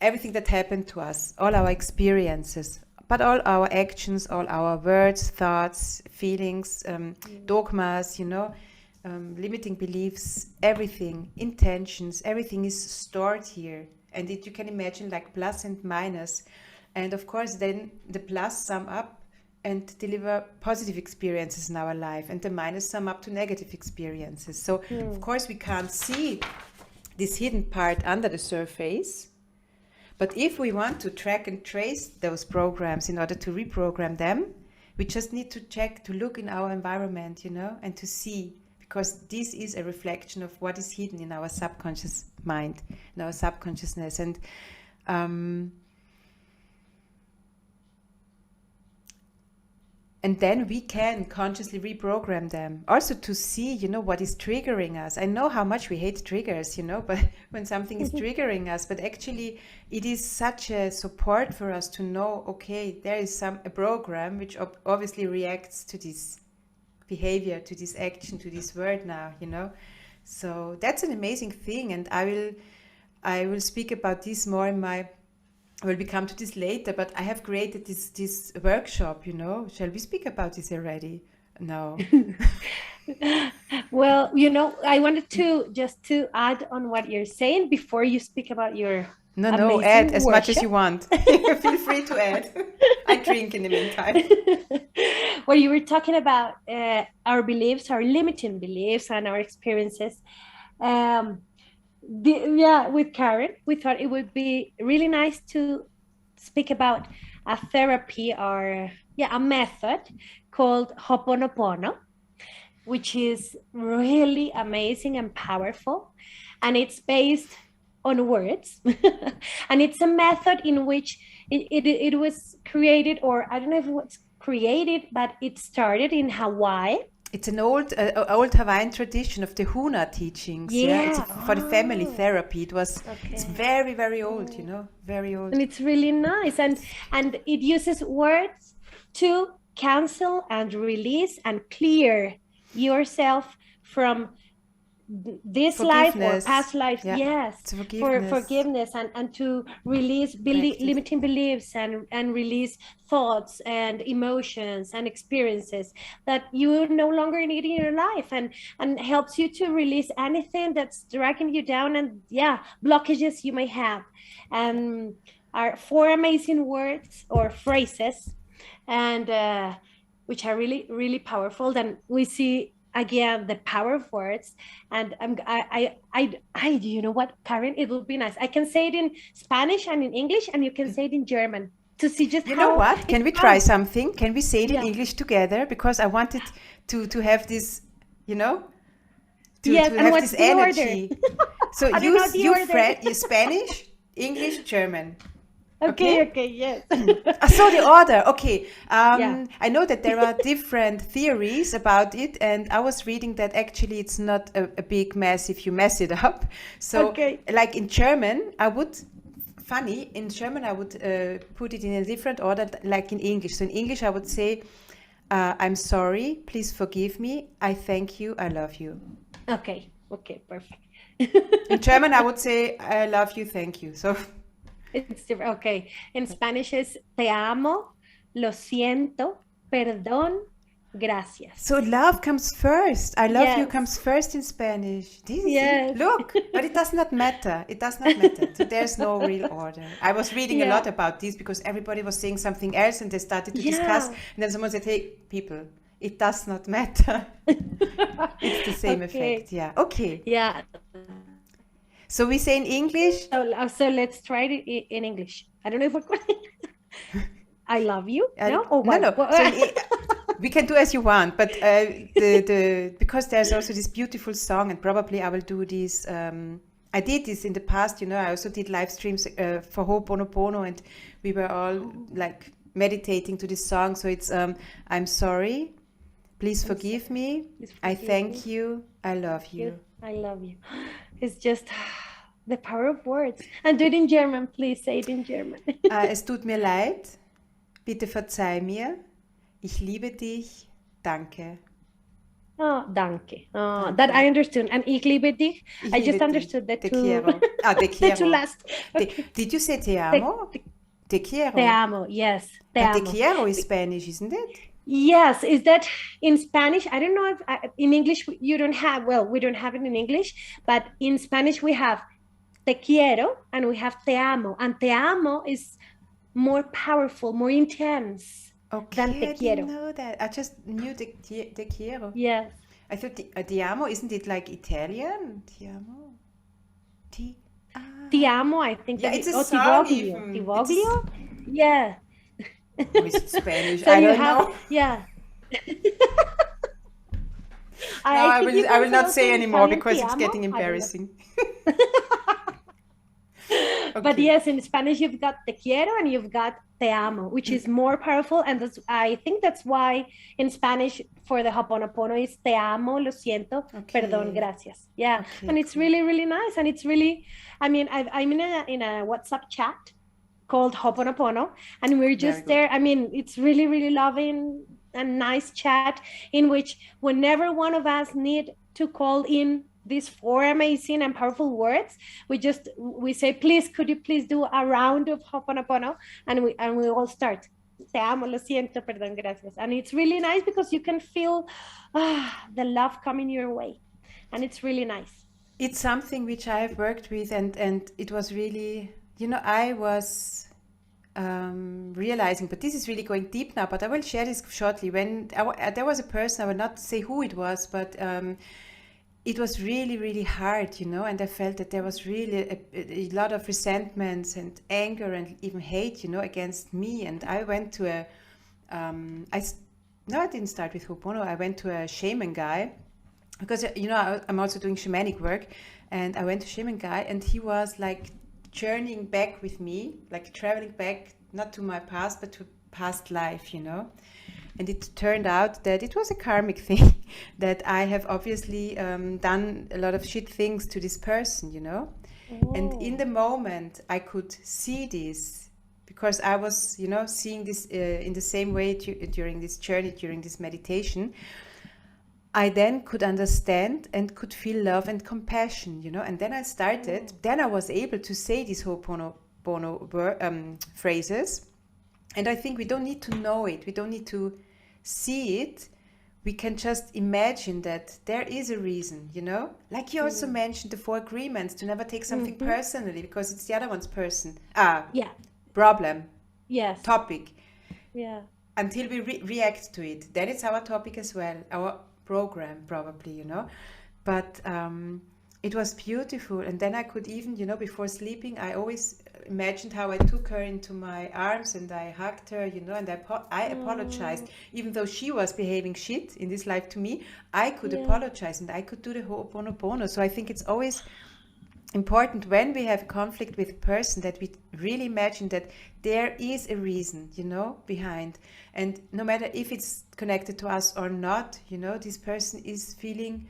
everything that happened to us, all our experiences, but all our actions, all our words, thoughts, feelings, dogmas, limiting beliefs, everything, intentions, everything is stored here. And you can imagine like plus and minus. And of course, then the plus sum up and deliver positive experiences in our life, and the minus sum up to negative experiences. So, of course, we can't see this hidden part under the surface. But if we want to track and trace those programs in order to reprogram them, we just need to check, to look in our environment, and to see, because this is a reflection of what is hidden in our subconscious mind, in our subconsciousness. And then we can consciously reprogram them. Also to see, what is triggering us. I know how much we hate triggers, but when something is triggering us, but actually it is such a support for us to know, okay, there is a program which obviously reacts to this behavior, to this action, to this word now, So that's an amazing thing. And I will speak about this more in my... Well, we come to this later, but I have created this workshop, Shall we speak about this already? No. Well, I wanted to add on what you're saying before you speak about your No, add as much as you want. Feel free to add. I drink in the meantime. Well, you were talking about our beliefs, our limiting beliefs, and our experiences. With Karen, we thought it would be really nice to speak about a therapy or a method called Ho'oponopono, which is really amazing and powerful, and it's based on words. And it's a method in which it was created, or I don't know if it was created, but it started in Hawaii. It's an old Hawaiian tradition of the Huna teachings. It's for the family therapy. It's very, very old, very old. And it's really nice. And it uses words to cancel and release and clear yourself from this life or past life. For forgiveness and to release limiting beliefs and release thoughts and emotions and experiences that you no longer need in your life, and helps you to release anything that's dragging you down and blockages you may have. And are 4 amazing words or phrases, and which are really, really powerful. Then we see again the power of words. And you know what, Karen, it would be nice. I can say it in Spanish and in English, and you can say it in German to see just you know what, can we try something? Can we say it in English together? Because I wanted to have this, to have this energy. So you Spanish, English, German. Okay, yes. So the order, okay. I know that there are different theories about it, and I was reading that actually it's not a big mess if you mess it up. So like in German, in German I would put it in a different order like in English. So in English I would say, I'm sorry, please forgive me, I thank you, I love you. Okay, perfect. In German I would say, I love you, thank you. So it's different. Okay. In Spanish is te amo, lo siento, perdón, gracias. So love comes first. I love you comes first in Spanish. Look, but it does not matter. It does not matter. So there's no real order. I was reading a lot about this because everybody was saying something else and they started to discuss. And then someone said, hey, people, it does not matter. It's the same effect. Yeah. Okay. Yeah. So we say in English. So let's try it in English. I don't know if we're I love you. No. So we can do as you want, but because there's also this beautiful song, and probably I will do this. I did this in the past. I also did live streams for Ho'oponopono, and we were all like meditating to this song. So it's I'm sorry, please forgive me. I thank you. I love you. I love you. It's just the power of words. And do it in German, please. Say it in German. Es tut mir leid. Bitte verzeih mir. Ich liebe dich. Danke. Oh, danke. That Danke. I understood. And ich liebe dich. Ich I liebe just dich. understood the Te two, quiero. Ah, te the two quiero. last. Okay. Did you say te Te, amo? te, Te te quiero. amo. Yes, te Te amo. quiero is Spanish, isn't it? Yes, is that in Spanish? I don't know if in English you don't have, well, we don't have it in English, but in Spanish we have te quiero and we have te amo. And te amo is more powerful, more intense than Okay, te I didn't quiero. know that. I just knew te quiero. Yes. I thought ti amo, isn't it like Italian? Ti amo. Ti. Ti amo, I think Yeah, that it's a oh, ti song voglio. Ti even. voglio? Yeah. Or is it Spanish? So I you don't have, know. yeah. No, I think you I can will say not also say in anymore Italian because ti it's amo. getting I don't know. embarrassing. But Okay. yes, in Spanish you've got te quiero and you've got te amo, which is more powerful. And that's, I think that's why in Spanish for the Ho'oponopono is te amo, lo siento, perdón, Okay. gracias. Yeah, Okay, and it's cool. really, really nice. And it's really, I mean, I'm in a WhatsApp chat called Ho'oponopono, and we're Very just good. there. I mean, it's really, really loving and nice chat in which whenever one of us need to call in these four amazing and powerful words, we say, please, could you please do a round of Ho'oponopono, and we all start. Te amo, lo siento, perdón, gracias. And it's really nice because you can feel the love coming your way, and it's really nice. It's something which I've worked with, and it was really, I was realizing, but this is really going deep now, but I will share this shortly. When there was a person, I will not say who it was, but it was really, really hard, and I felt that there was really a lot of resentments and anger and even hate, against me. And I went to no, I didn't start with Ho'oponopono. I went to a shaman guy because, I'm also doing shamanic work, and I went to shaman guy, and he was like journeying back with me, like traveling back, not to my past, but to past life, And it turned out that it was a karmic thing, that I have obviously done a lot of shit things to this person, And in the moment, I could see this because I was, seeing this in the same way during this journey, during this meditation. I then could understand and could feel love and compassion, And then I started, then I was able to say these Ho'oponopono phrases. And I think we don't need to know it. We don't need to see it. We can just imagine that there is a reason, Like you also mentioned the 4 agreements to never take something personally because it's the other one's Yeah. problem, Yes. topic. Yeah. Until we react to it. Then it's our topic as well, our program probably, But it was beautiful. And then I could even, before sleeping, I always imagined how I took her into my arms and I hugged her, and I apologized. Even though she was behaving shit in this life to me, I could apologize and I could do the Ho'oponopono. So I think it's always important when we have conflict with a person that we really imagine that there is a reason, behind. And no matter if it's connected to us or not, this person is feeling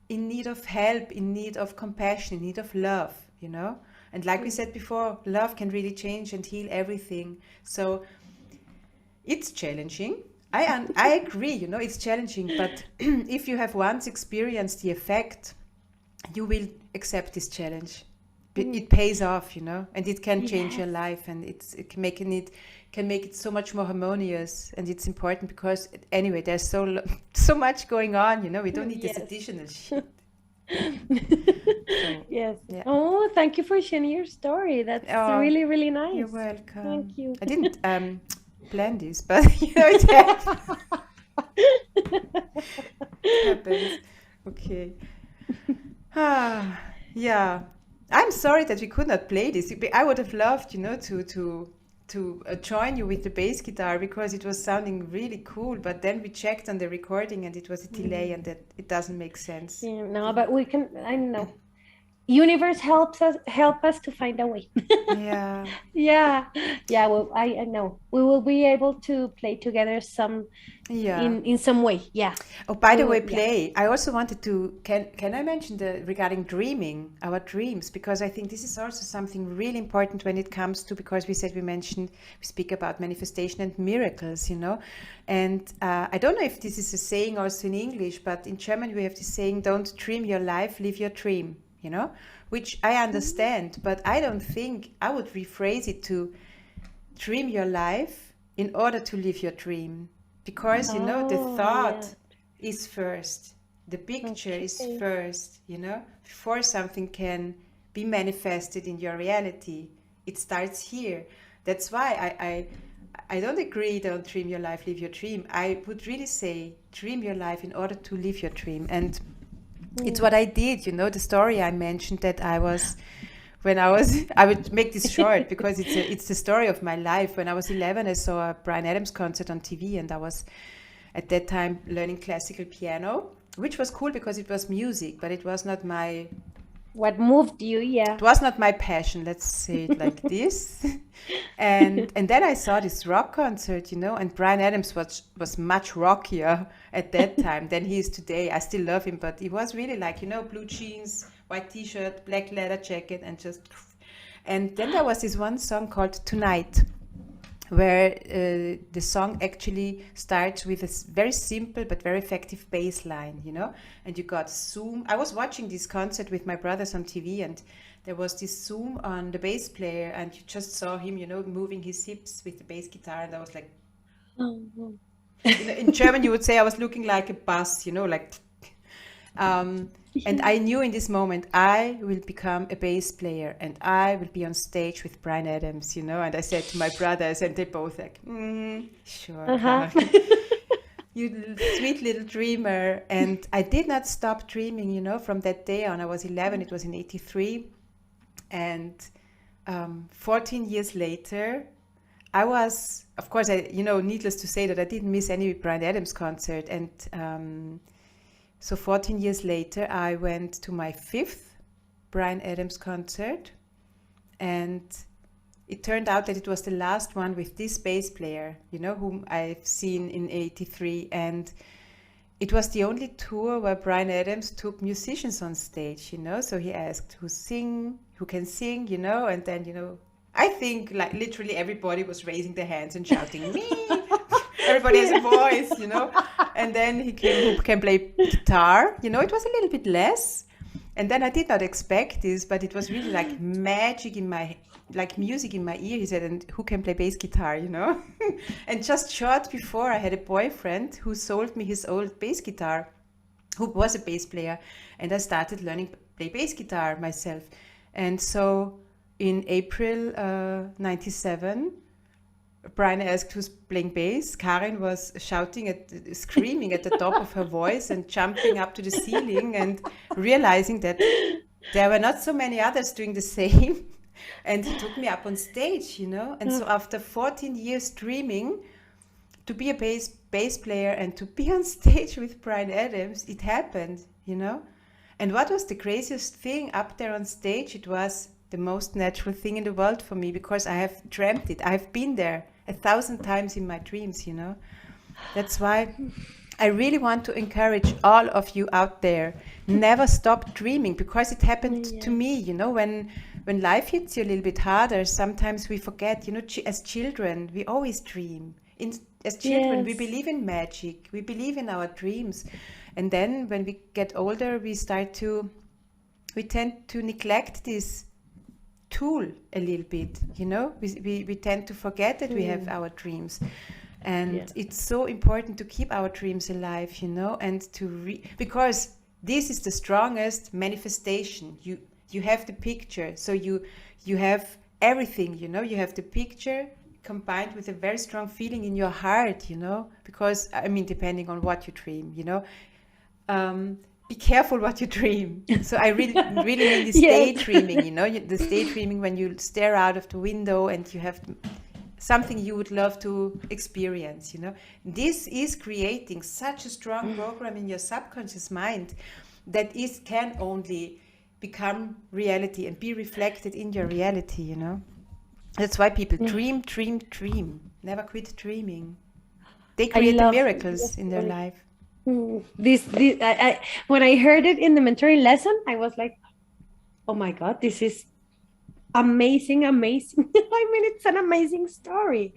in need of help, in need of compassion, in need of love, And like we said before, love can really change and heal everything. So it's challenging. I agree, it's challenging. But if you have once experienced the effect, you will accept this challenge. It pays off, and it can change your life, and it can make it so much more harmonious. And it's important because anyway, there's so much going on, We don't need this additional shit. Yes. Yeah. Oh, thank you for sharing your story. That's really, really nice. You're welcome. Thank you. I didn't plan this, but it happens. Okay. Yeah. I'm sorry that we could not play this. I would have loved, to join you with the bass guitar because it was sounding really cool. But then we checked on the recording and it was a delay, and that it doesn't make sense. Yeah, no, but we can. I know. universe help us to find a way. Yeah. Yeah, yeah. Well, I know we will be able to play together some Yeah. in some way. Yeah, Oh, by we the will. way, Yeah. play. I also wanted to. Can I mention the regarding dreaming, our dreams, because I think this is also something really important when it comes to, because we speak about manifestation and miracles, and I don't know if this is a saying also in English, but in German we have this saying: "Don't dream your life, live your dream." Which I understand, but I don't think I would rephrase it to dream your life in order to live your dream, because the Oh, yeah. thought is first, the picture is Okay. first, before something can be manifested in your reality. It starts here. That's why I don't agree, don't dream your life, live your dream. I would really say dream your life in order to live your dream. And it's Mm. what I did, the story I mentioned, that I would make this short because it's the story of my life. When I was 11, I saw a Bryan Adams concert on TV, and I was at that time learning classical piano, which was cool because it was music, but What moved you? Yeah. it was not my passion, let's say it like this. And then I saw this rock concert, and Bryan Adams was much rockier at that time than he is today. I still love him, but he was really like, blue jeans, white t-shirt, black leather jacket, and then there was this one song called Tonight, where the song actually starts with a very simple but very effective bass line, and you got zoom. I was watching this concert with my brothers on TV, and there was this zoom on the bass player, and you just saw him, moving his hips with the bass guitar, and I was like, Oh, in German you would say I was looking like a bus, like and yeah. I knew in this moment I will become a bass player and I will be on stage with Bryan Adams, and I said to my brothers, and they both like, sure, Uh-huh. Karin, you sweet little dreamer. And I did not stop dreaming, from that day on. I was 11, it was in 83. And 14 years later, I was, of course, needless to say that I didn't miss any Bryan Adams concert. And so 14 years later, I went to my 5th Bryan Adams concert, and it turned out that it was the last one with this bass player, whom I've seen in 83. And it was the only tour where Bryan Adams took musicians on stage, so he asked who can sing, and then, I think like literally everybody was raising their hands and shouting, me. Everybody has a voice, and then he came who can play guitar, it was a little bit less. And then I did not expect this, but it was really like magic like music in my ear. He said, and who can play bass guitar, And just short before, I had a boyfriend who sold me his old bass guitar, who was a bass player, and I started learning play bass guitar myself. And so in April 97, Bryan asked who's playing bass. Karin was screaming at the top of her voice and jumping up to the ceiling and realizing that there were not so many others doing the same. And he took me up on stage, And so after 14 years dreaming to be a bass player and to be on stage with Bryan Adams, it happened, And what was the craziest thing up there on stage? It was the most natural thing in the world for me, because I have dreamt it. I've been there 1,000 times in my dreams, That's why I really want to encourage all of you out there, never stop dreaming, because it happened to me, when life hits you a little bit harder, sometimes we forget, as children, we always dream. As children, we Yes. believe in magic, we believe in our dreams. And then when we get older, we tend to neglect this tool a little bit, we tend to forget that we have our dreams, and Yeah. it's so important to keep our dreams alive, and because this is the strongest manifestation. You have the picture, so you have everything, you have the picture combined with a very strong feeling in your heart, because depending on what you dream, be careful what you dream. So I really mean this Yes. daydreaming, this daydreaming when you stare out of the window and you have something you would love to experience, This is creating such a strong program in your subconscious mind that can only become reality and be reflected in your reality, you know. That's why people dream. Never quit dreaming. They I create the love miracles this in their story. life. When I heard it in the mentoring lesson, I was like, oh my God, this is amazing. I mean, it's an amazing story.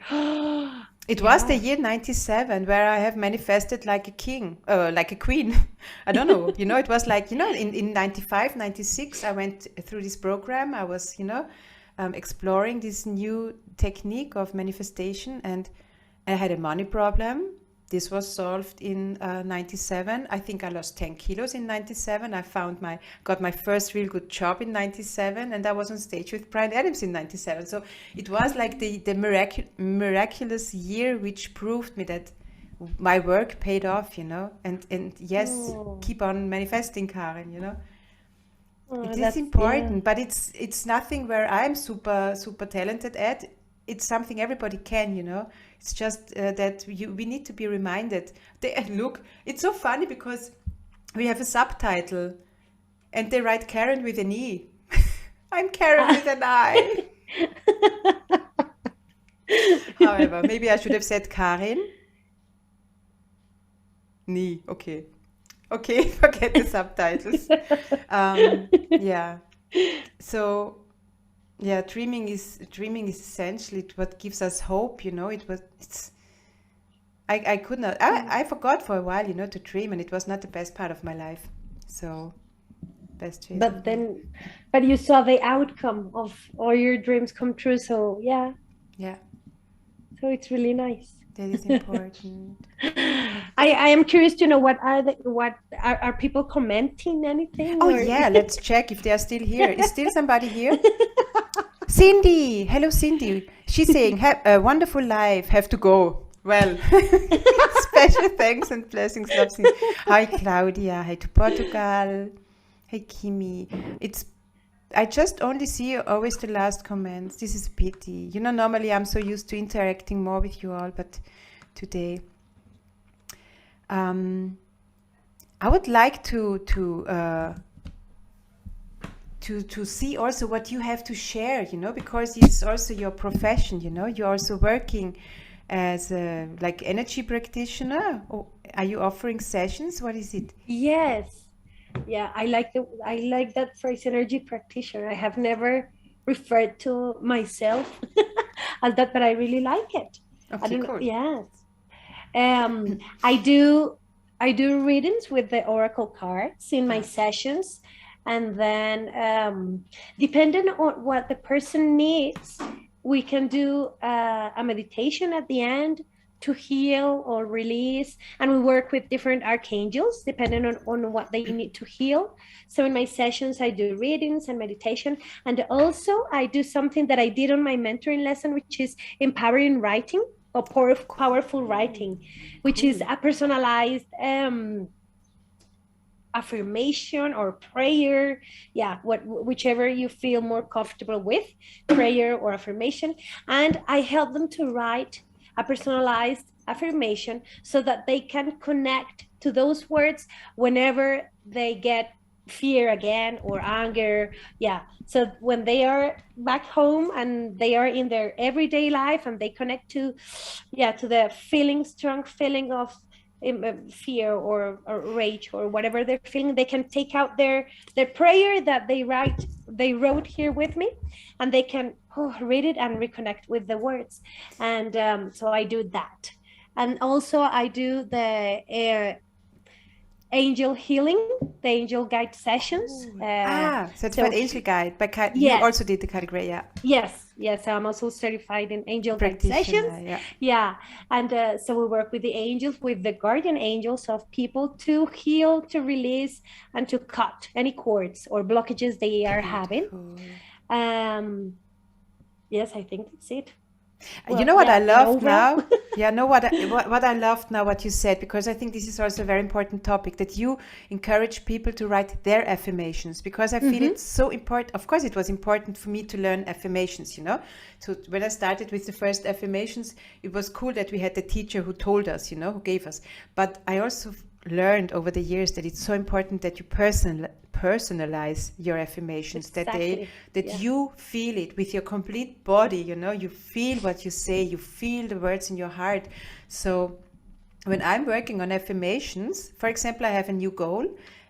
It was the year 97 where I have manifested like a king, like a queen. I don't know. You know, it was like, you know, in 95, 96, I went through this program. I was, you know, exploring this new technique of manifestation, and I had a money problem. This was solved in 97. I think I lost 10 kilos in 97. I got my first real good job in 97, and I was on stage with Brian Adams in 97. So it was like the miraculous year which proved me that my work paid off, you know. And yes, keep on manifesting, Karin, you know. It is important, but it's nothing where I'm super talented at. It's something everybody can, you know. It's just that we need to be reminded. Look, it's so funny because we have a subtitle and they write Karen with an E. I'm Karen with an I. However, maybe I should have said Karin. Nee, okay. Okay, forget the subtitles. Yeah. So, yeah, dreaming is essentially what gives us hope, you know. I could not. I forgot for a while, you know, to dream, and it was not the best part of my life. So, best choice. But you saw the outcome of all your dreams come true. So yeah. Yeah. So it's really nice. That is important. I am curious to know what are people commenting anything? Oh yeah, let's check if they are still here. Is still somebody here? Cindy, hello Cindy. She's saying, "A wonderful life. Have to go." Well, special thanks and blessings. Love, Cindy. Hi Claudia. Hi to Portugal. Hey Kimi. I just only see always the last comments. This is a pity. You know, normally I'm so used to interacting more with you all, but today, I would like to see also what you have to share, you know, because it's also your profession, you know. You're also working as a like energy practitioner. Or are you offering sessions? What is it? Yes. Yeah, I like that phrase, energy practitioner. I have never referred to myself as that, but I really like it. Okay, I don't cool. know. Yes. I do readings with the oracle cards in my sessions, and then depending on what the person needs, we can do a meditation at the end to heal or release, and we work with different archangels depending on what they need to heal. So in my sessions I do readings and meditation, and also I do something that I did on my mentoring lesson, which is empowering writing or powerful writing, which is a personalized affirmation or prayer, whichever you feel more comfortable with, prayer or affirmation. And I help them to write a personalized affirmation so that they can connect to those words whenever they get fear again or anger. So when they are back home and they are in their everyday life and they connect to the strong feeling of fear or rage or whatever they're feeling, they can take out their prayer that they wrote here with me, and they can read it and reconnect with the words. And so I do that. And also I do the angel healing, the angel guide sessions. Certified angel guide by you also did the category. Yes, I'm also certified in angel guide sessions. And so we work with the angels, with the guardian angels of people, to heal, to release, and to cut any cords or blockages they are having. Yes, I think that's it. Well, you know what I love now? What I loved now, what you said, because I think this is also a very important topic, that you encourage people to write their affirmations, because I feel it's so important. Of course, it was important for me to learn affirmations, you know. So when I started with the first affirmations, it was cool that we had the teacher who told us, you know, who gave us. But I also learned over the years that it's so important that you personalize your affirmations, Exactly. that Yeah. you feel it with your complete body, you feel what you say, you feel the words in your heart. So when I'm working on affirmations, for example, I have a new goal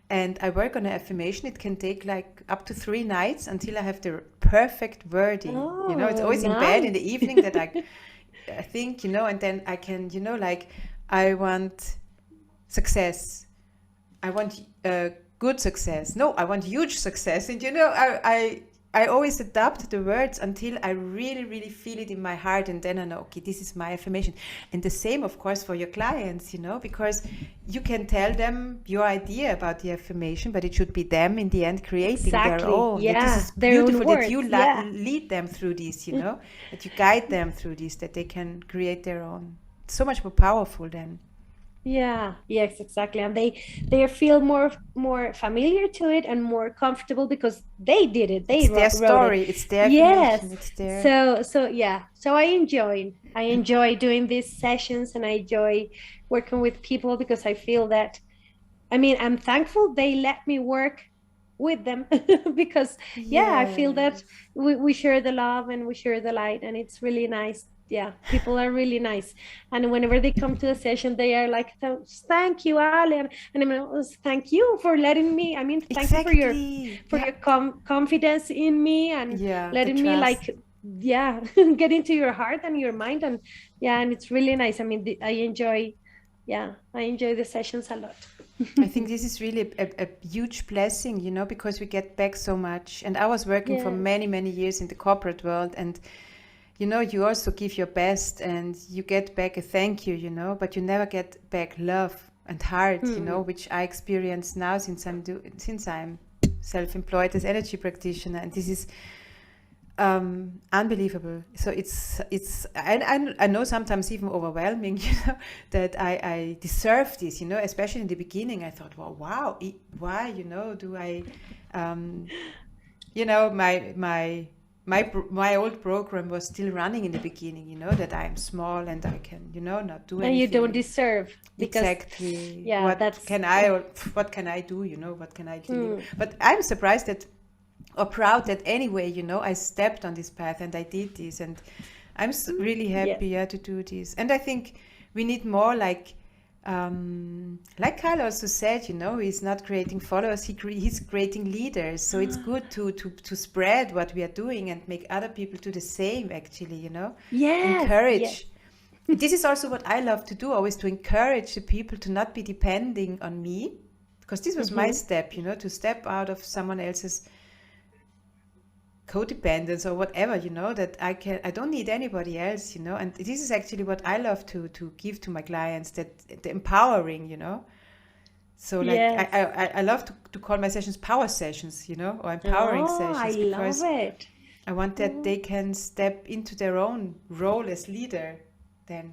and I work on an affirmation, it can take like up to 3 nights until I have the perfect wording. It's Oh, always in bed in the nice. evening that I think, and then I can, like, I want success. I want good success. No, I want huge success. And I always adapt the words until I really, really feel it in my heart, and then I know, okay, this is my affirmation. And the same, of course, for your clients, because you can tell them your idea about the affirmation, but it should be them in the end creating their Exactly. own. That this Yeah. is Their own beautiful that you words. Yeah. lead them through this, that you guide them through this, that they can create their own. It's so much more powerful then. Yeah, yes, exactly. And they feel more familiar to it and more comfortable because they did it. They It's their wrote it. story. It's their Yes. affirmation. It's their... So yeah. So I enjoy doing these sessions, and I enjoy working with people because I feel that, I mean, I'm thankful they let me work with them because yeah, I feel that we share the love and we share the light, and it's really nice. Yeah, people are really nice, and whenever they come to the session, they are like, "Thank you, Ale," and I'm like, "Thank you for letting me. I mean, thank you Exactly. for your confidence in me and the letting me trust. yeah, get into your heart and your mind, and yeah, and it's really nice. I mean, I enjoy the sessions a lot. I think this is really a huge blessing, because we get back so much. And I was working for Yeah. many, many years in the corporate world, and you also give your best and you get back a thank you, but you never get back love and heart, which I experience now since I'm self-employed as energy practitioner, and this is unbelievable. So it's I know sometimes even overwhelming, that I deserve this, especially in the beginning. I thought, well, wow, why, do I, my old program was still running in the beginning, that I'm small and I can, not do anything. And you don't deserve, because exactly. yeah, What that's can I do? What can I do? But I'm surprised that, or proud that anyway, I stepped on this path and I did this, and I'm really happy to do this. And I think we need more, like Kyle also said, he's not creating followers, he's creating leaders. So it's good to spread what we are doing and make other people do the same, actually, yes, encourage. yes. This is also what I love to do, always to encourage the people to not be depending on me, because this was my step, to step out of someone else's codependence or whatever, that I don't need anybody else, and this is actually what I love to give to my clients, that the empowering, so like Yes. I love to call my sessions power sessions, or empowering sessions, I because love it. I want that they can step into their own role as leader then,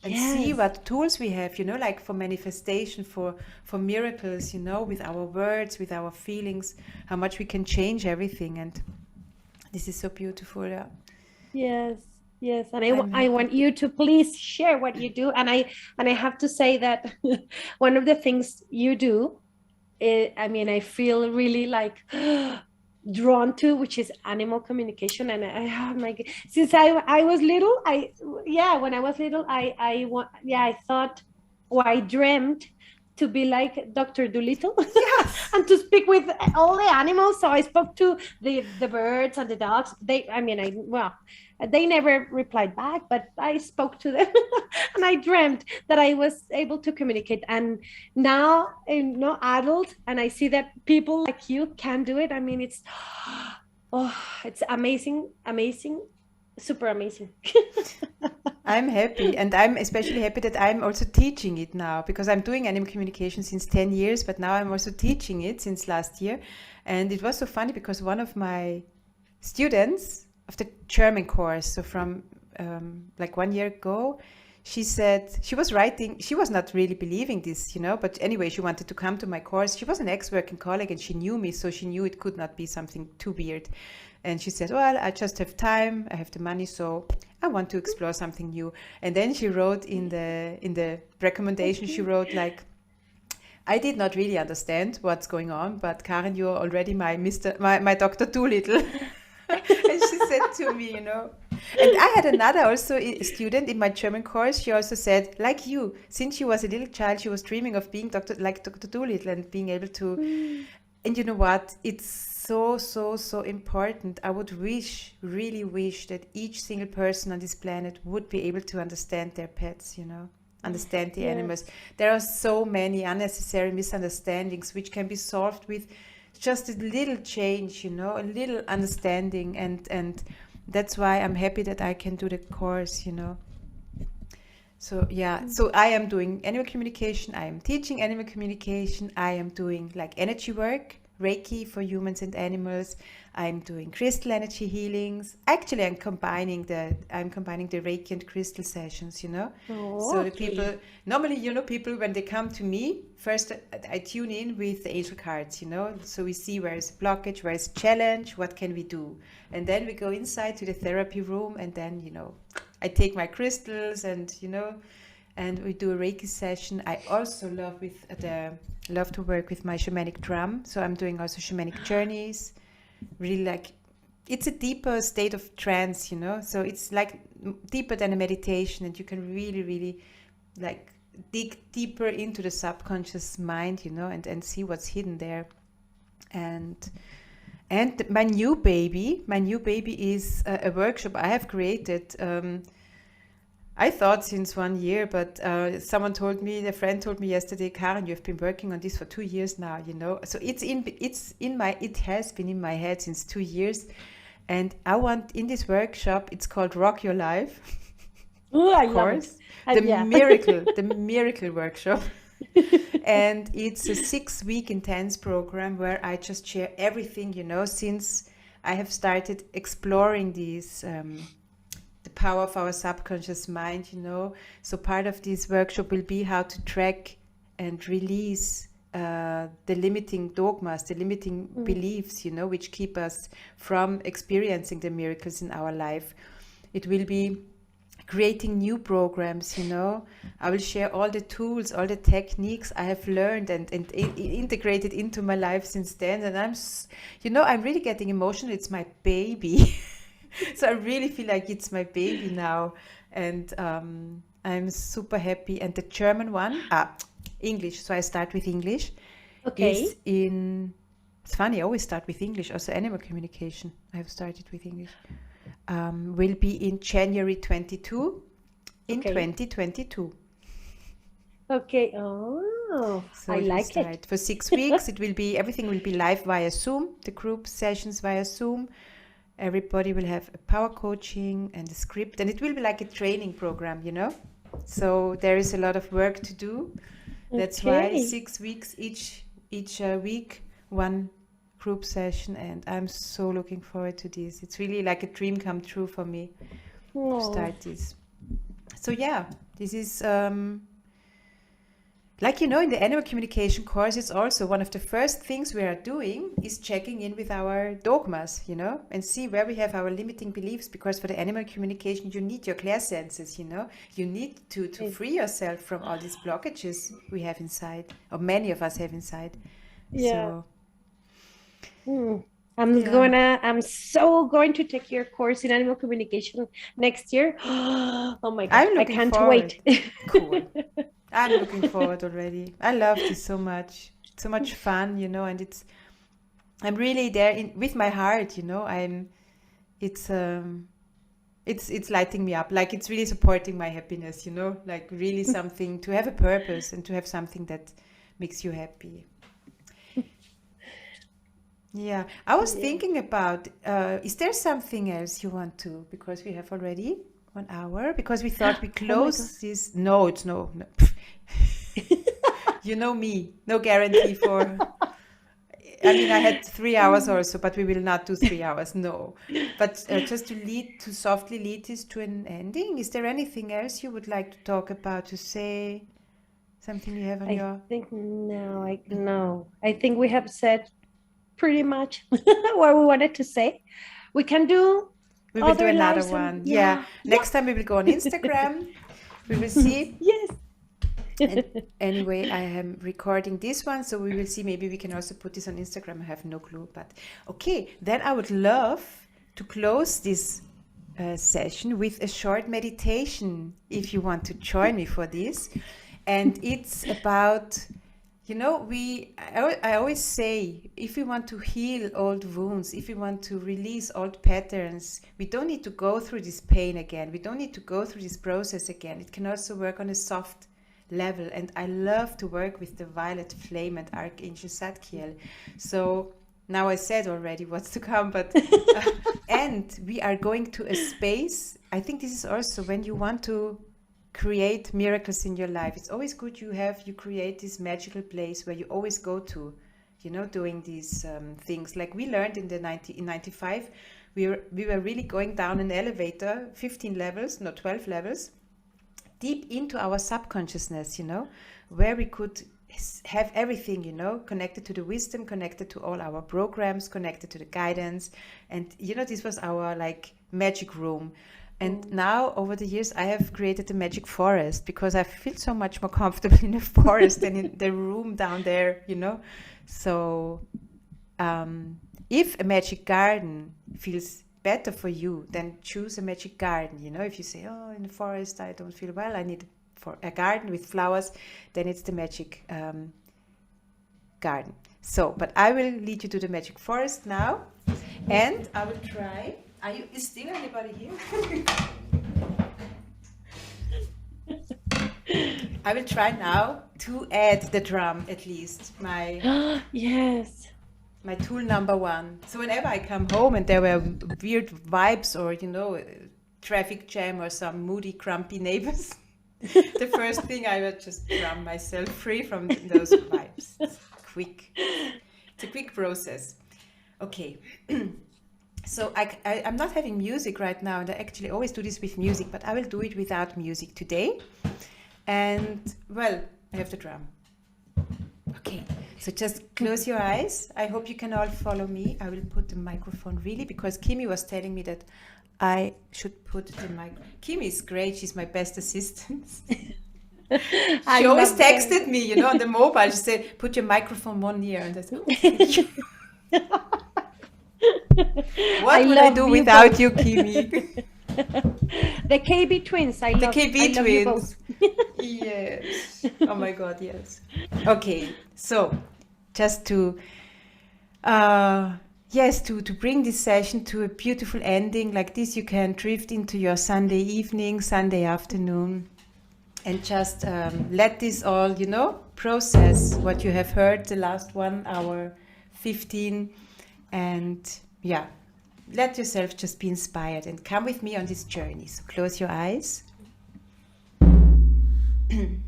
and see what tools we have, like for manifestation, for miracles, with our words, with our feelings, how much we can change everything. And this is so beautiful. Yes, and I want you to please share what you do, and I have to say that one of the things you do, I mean, I feel really like drawn to, which is animal communication. And oh my God, since I was little, when I was little, I thought, or I dreamt to be like Dr. Dolittle. Yes. And to speak with all the animals. So I spoke to the birds and the dogs. They never replied back, but I spoke to them and I dreamt that I was able to communicate. And now I'm no adult, and I see that people like you can do it. I mean, it's amazing, super amazing. I'm happy, and I'm especially happy that I'm also teaching it now, because I'm doing animal communication since 10 years, but now I'm also teaching it since last year. And it was so funny because one of my students of the German course, so from like 1 year ago, she said she was writing, she was not really believing this, but anyway, she wanted to come to my course. She was an ex-working colleague and she knew me, so she knew it could not be something too weird. And she said, well, I just have time, I have the money, so I want to explore something new. And then she wrote in the recommendation, she wrote like, I did not really understand what's going on, but Karen, you're already my Dr. Doolittle. And she said to me, and I had another also student in my German course. She also said, like you, since she was a little child, she was dreaming of being Dr. Doolittle and being able to. And you know what? It's so important. I would really wish that each single person on this planet would be able to understand their pets, understand the animals. There are so many unnecessary misunderstandings which can be solved with just a little change, a little understanding, and that's why I'm happy that I can do the course, So so I am doing animal communication, I am teaching animal communication, I am doing like energy work, Reiki for humans and animals, I'm doing crystal energy healings. Actually, I'm combining the Reiki and crystal sessions, Oh, So the people normally, people when they come to me, first I tune in with the angel cards, So we see where is blockage, where is challenge, what can we do, and then we go inside to the therapy room, and then I take my crystals and and we do a Reiki session. I also love to work with my shamanic drum, so I'm doing also shamanic journeys. Really like, it's a deeper state of trance, so it's like deeper than a meditation, and you can really like dig deeper into the subconscious mind, and see what's hidden there. And my new baby is a workshop I have created. I thought since 1 year, but a friend told me yesterday, Karen, you've been working on this for 2 years now, So it has been in my head since 2 years, and I want in this workshop. It's called Rock Your Life. Oh, I love it. The miracle workshop. And it's a 6-week intense program where I just share everything, since I have started exploring these. The power of our subconscious mind, So part of this workshop will be how to track and release the limiting dogmas, the limiting beliefs, which keep us from experiencing the miracles in our life. It will be creating new programs, I will share all the tools, all the techniques I have learned and integrated into my life since then. And I'm really getting emotional. It's my baby. So I really feel like it's my baby now, and I'm super happy. And the German one, English. So I start with English. Okay. It's funny, I always start with English. Also animal communication, I have started with English. Will be in January 22 in 2022. Okay. Oh, So I like it. For 6 weeks, everything will be live via Zoom. The group sessions via Zoom. Everybody will have a power coaching and a script, and it will be like a training program, So there is a lot of work to do. That's why 6 weeks each week, one group session, and I'm so looking forward to this. It's really like a dream come true for me to start this. So this is like, in the animal communication course, it's also one of the first things we are doing is checking in with our dogmas, and see where we have our limiting beliefs, because for the animal communication, you need your clairsenses, you need to free yourself from all these blockages we have inside, or many of us have inside. Yeah. So, I'm so going to take your course in animal communication next year. Oh my God, I can't wait. Cool. I'm looking forward already. I love this so much. It's so much fun, and I'm really there with my heart, it's lighting me up. Like, it's really supporting my happiness, like really something to have a purpose and to have something that makes you happy. Yeah, I was thinking about, is there something else you want to, because we have already 1 hour, because we thought we close this. No, it's no. You know me, no guarantee for. I had 3 hours also, but we will not do 3 hours. No, but just to softly lead this to an ending. Is there anything else you would like to talk about, to say? Something you have on your? I think no. I think we have said pretty much what we wanted to say. We will do another one. Yeah. Next time we will go on Instagram. We will see. Yes. And anyway, I am recording this one, so we will see. Maybe we can also put this on Instagram. I have no clue, but okay. Then I would love to close this session with a short meditation, if you want to join me for this. And it's about, I always say, if we want to heal old wounds, if we want to release old patterns, we don't need to go through this pain again. We don't need to go through this process again. It can also work on a soft level. And I love to work with the violet flame and Archangel Zadkiel. So now I said already what's to come, but and we are going to a space. I think this is also when you want to create miracles in your life. It's always good you create this magical place where you always go to, doing these things. Like we learned in 95, we were really going down an elevator, 15 levels, not 12 levels, deep into our subconsciousness, where we could have everything, connected to the wisdom, connected to all our programs, connected to the guidance. And, this was our magic room. And now over the years, I have created a magic forest because I feel so much more comfortable in the forest than in the room down there, So if a magic garden feels better for you, then choose a magic garden. If you say, oh, in the forest, I don't feel well, I need for a garden with flowers, then it's the magic garden. So, but I will lead you to the magic forest now, and I will try. Is still anybody here? I will try now to add the drum, at least Yes. My tool number 1. So whenever I come home and there were weird vibes or traffic jam or some moody, grumpy neighbors, the first thing I would just drum myself free from those vibes. It's a quick process. Okay. So I'm not having music right now, and I actually always do this with music, but I will do it without music today. And, well, I have the drum. Okay, so just close your eyes. I hope you can all follow me. I will put the microphone really, because Kimi was telling me that I should put the mic. Kimi is great. She's my best assistant. She always texted me, on the mobile. She said, put your microphone one ear. And I said, okay. What would I do without you, Kimi? The KB twins. I love you both. Yes. Oh my God, yes. Okay, so just to bring this session to a beautiful ending like this, you can drift into your Sunday evening, Sunday afternoon, and just let this all, process what you have heard the last 1 hour 15, and let yourself just be inspired and come with me on this journey. So close your eyes and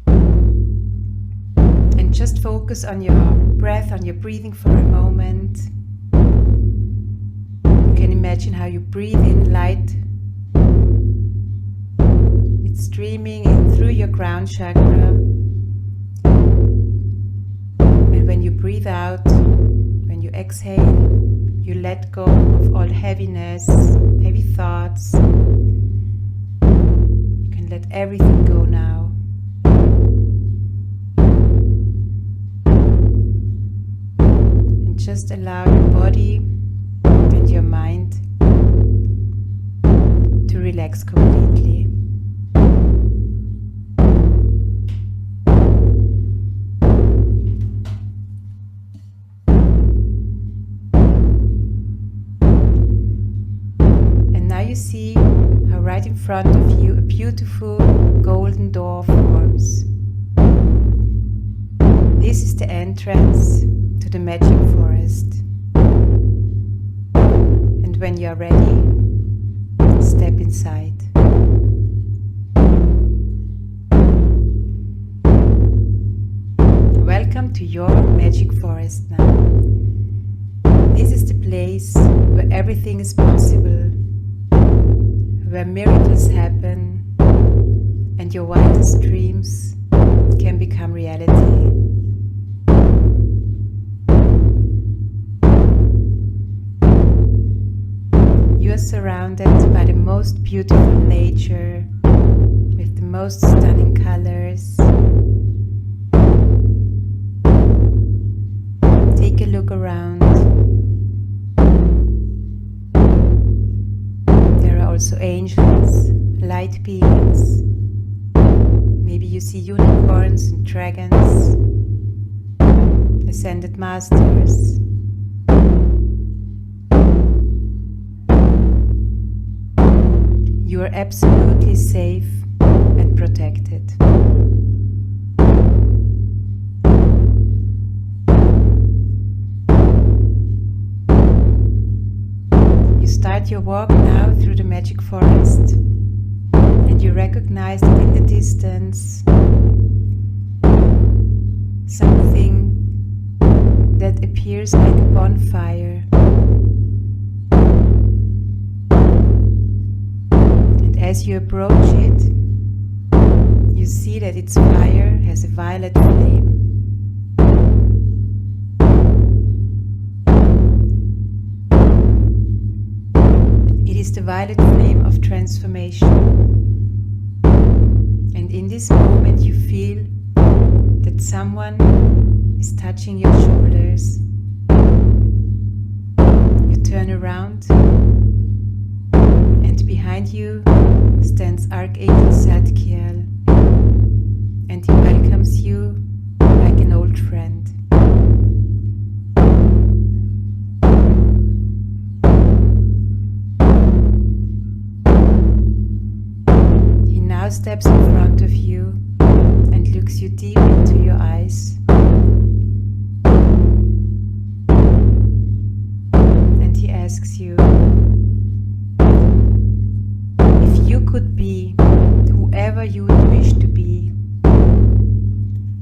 just focus on your breath, on your breathing for a moment. You can imagine how you breathe in light. It's streaming in through your crown chakra. And when you breathe out, when you exhale, you let go of all heaviness, heavy thoughts. You can let everything go now. And just allow your body and your mind to relax completely. You see how right in front of you a beautiful golden door forms. This is the entrance to the magic forest. And when you are ready, step inside. Welcome to your magic forest now. This is the place where everything is possible, where miracles happen and your wildest dreams can become reality. You are surrounded by the most beautiful nature with the most stunning colors. angels, light beings. Maybe you see unicorns and dragons, ascended masters. You are absolutely safe and protected. You start your walk now through the magic forest, and you recognize that in the distance something that appears like a bonfire. As you approach it, you see that its fire has a violet flame. It is the violet flame of transformation. And in this moment you feel that someone is touching your shoulders. You turn around, and behind you stands Archangel Zadkiel, and he welcomes you like an old friend. He now steps in front of you and looks you deep into your eyes. And he asks you, you could be whoever you would wish to be.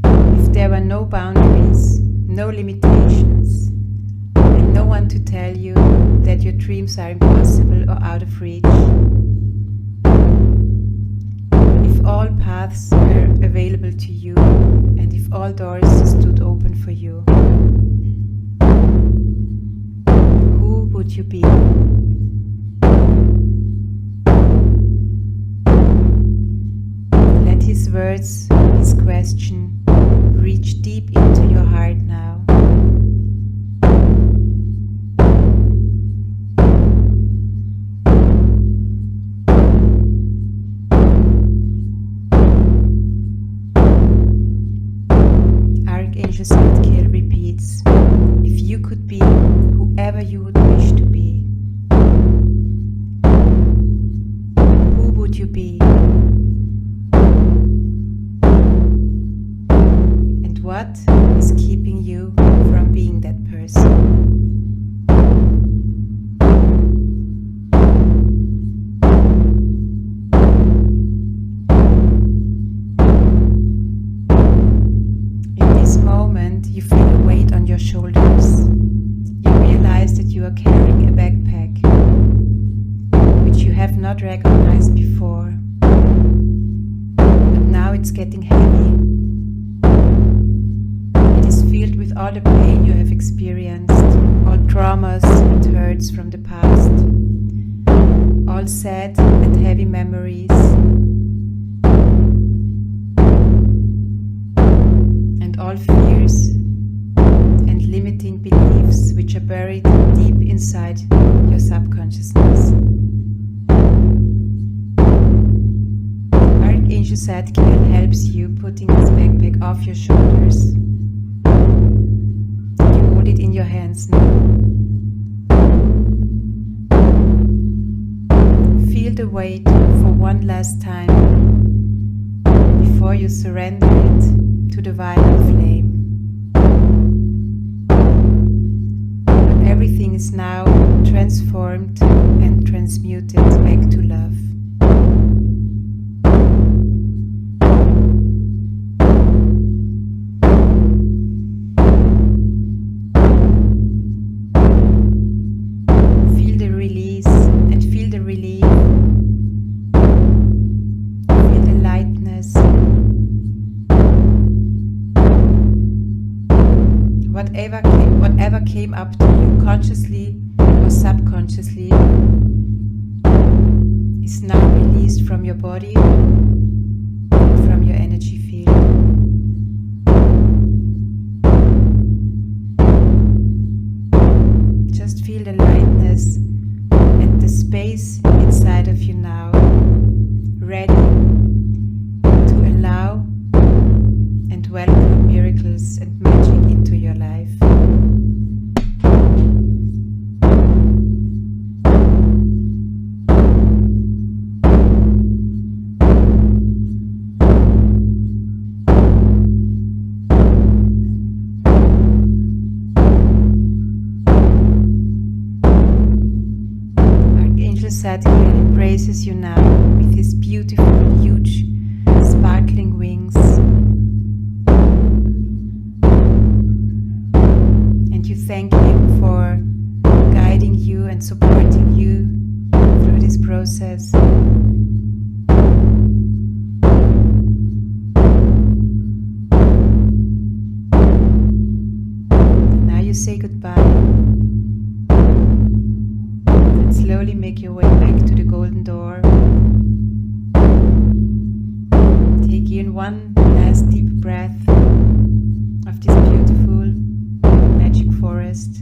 If there were no boundaries, no limitations, and no one to tell you that your dreams are impossible or out of reach. If all paths were available to you, and if all doors stood open for you, who would you be? His words, his question, reach deep into your heart now. Archangel Zadkiel repeats, if you could be whoever you would wish to be, who would you be? What is keeping you from being that person? In this moment, you feel a weight on your shoulders. You realize that you are carrying a backpack, which you have not recognized before. But now it's getting heavy. Filled with all the pain you have experienced, all traumas and hurts from the past, all sad and heavy memories, and all fears and limiting beliefs which are buried deep inside your subconsciousness. Archangel Zadkiel helps you putting this backpack off your shoulders. It in your hands now. Feel the weight for one last time before you surrender it to the violet flame. Everything is now transformed and transmuted back to love. Whatever came up to you consciously or subconsciously is now released from your body and from your energy field. Just feel the lightness and the space inside of you now. subconscious and magic into your life. Saturn embraces you now with his beautiful, huge, sparkling wings. And you thank him for guiding you and supporting you through this process. And now you say goodbye. Slowly make your way back to the golden door. Take in one last deep breath of this beautiful magic forest.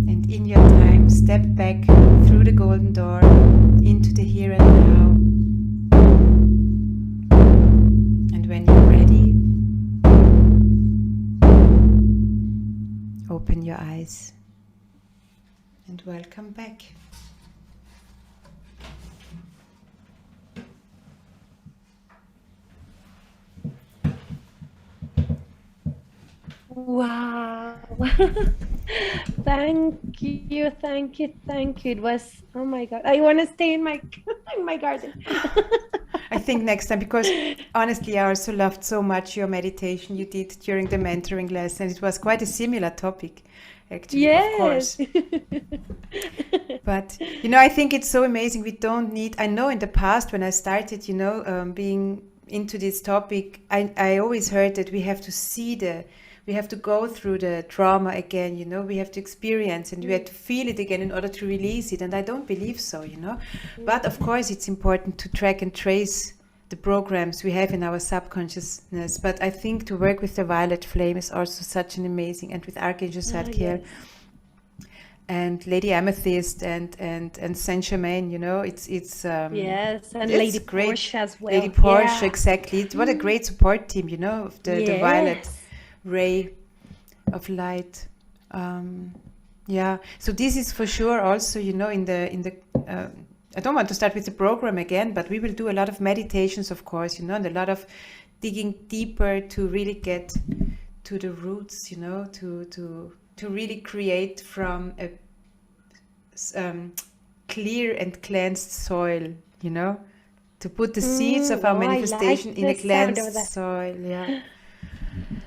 And in your time, step back through the golden door into the here and now. And when you're ready, open your eyes and welcome back. Wow. Thank you, thank you, thank you. It was, oh my God, I want to stay in my in my garden. I think next time, because honestly, I also loved so much your meditation you did during the mentoring lesson. It was quite a similar topic, actually, Yes. of course. But, I think it's so amazing. We don't need, I know in the past when I started, being into this topic, I always heard that we have to we have to go through the trauma again, we have to experience and we have to feel it again in order to release it. And I don't believe so, But of course, it's important to track and trace the programs we have in our subconsciousness. But I think to work with the violet flame is also such an amazing, and with Archangel Zadkiel and Lady Amethyst and Saint Germain, it's yes, and it's Lady great. Porsche as well. Lady Porsche, exactly. What a great support team, of the violet ray of light. So this is for sure also, in the I don't want to start with the program again, but we will do a lot of meditations, of course, and a lot of digging deeper to really get to the roots, to really create from a clear and cleansed soil, to put the seeds of our manifestation in a cleansed soil.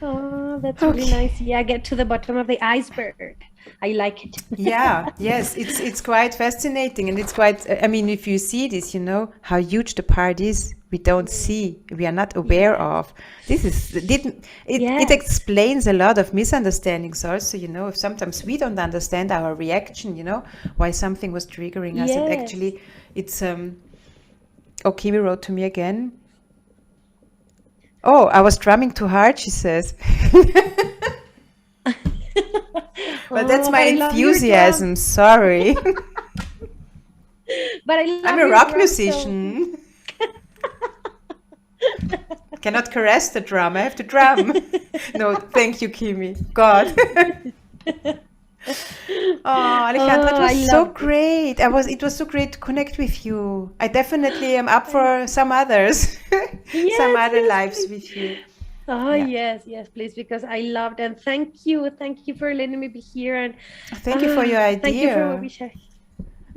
Oh, that's really nice. Yeah, get to the bottom of the iceberg. I like it. Yes, it's quite fascinating, and it's quite, if you see this, how huge the part is, we don't see, we are not aware of. It explains a lot of misunderstandings also, if sometimes we don't understand our reaction, why something was triggering us. And actually, it's, Kimi wrote to me again. Oh, I was drumming too hard, she says. But that's my enthusiasm, sorry. But I'm a rock musician. Cannot caress the drum, I have to drum. No, thank you, Kimi. God. Oh, Alejandra, it was so great. It was so great to connect with you. I definitely am up for some others, some other lives with you. Oh, yes, please, because I loved, and thank you for letting me be here, and thank you for your idea. Thank you for what we shared.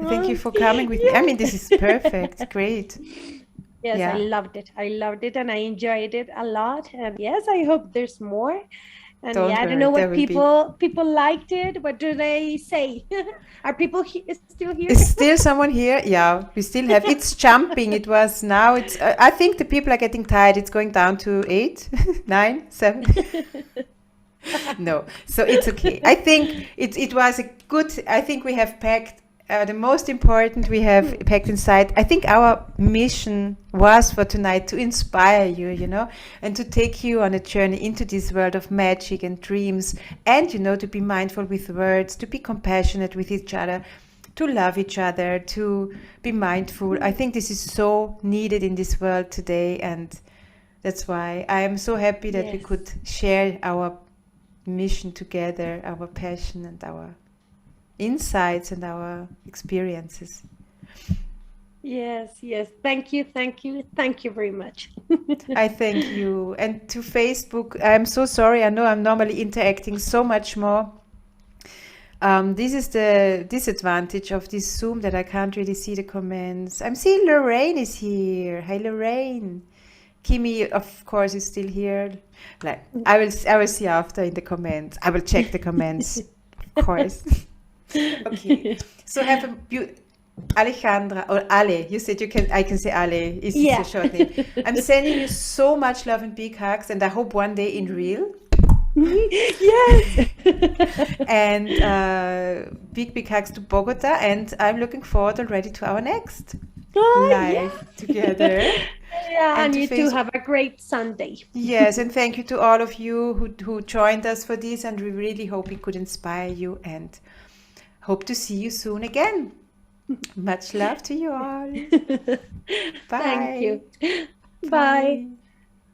Thank you for coming with me. This is perfect. Great. Yes, I loved it, and I enjoyed it a lot. And yes, I hope there's more. And I don't know what people liked it. What do they say? Are people still here? Is still someone here? Yeah, we still have. It's jumping. It was now. It's. I think the people are getting tired. It's going down to 8, 9, 7. No, so it's okay. I think it was a good. I think we have packed. The most important we have packed inside. I think our mission was for tonight to inspire you, and to take you on a journey into this world of magic and dreams, and to be mindful with words, to be compassionate with each other, to love each other, to be mindful. I think this is so needed in this world today, and that's why I am so happy that we Yes. could share our mission together, our passion and our insights and our experiences. Yes, yes. Thank you, thank you, thank you very much. I thank you. And to Facebook, I'm so sorry. I know I'm normally interacting so much more. This is the disadvantage of this Zoom, that I can't really see the comments. I'm seeing Lorraine is here. Hi, Lorraine. Kimi, of course, is still here. Like, I will see after in the comments. I will check the comments, of course. Okay. So have a Alejandra or Ale. You said I can say Ale. Is Yeah. your short name? I'm sending you so much love and big hugs, and I hope one day in real. Yes. And big hugs to Bogota, and I'm looking forward already to our next live together. Yeah, and to you too have a great Sunday. Yes, and thank you to all of you who joined us for this, and we really hope it could inspire you, and hope to see you soon again. Much love to you all. Bye. Thank you. Bye. Bye.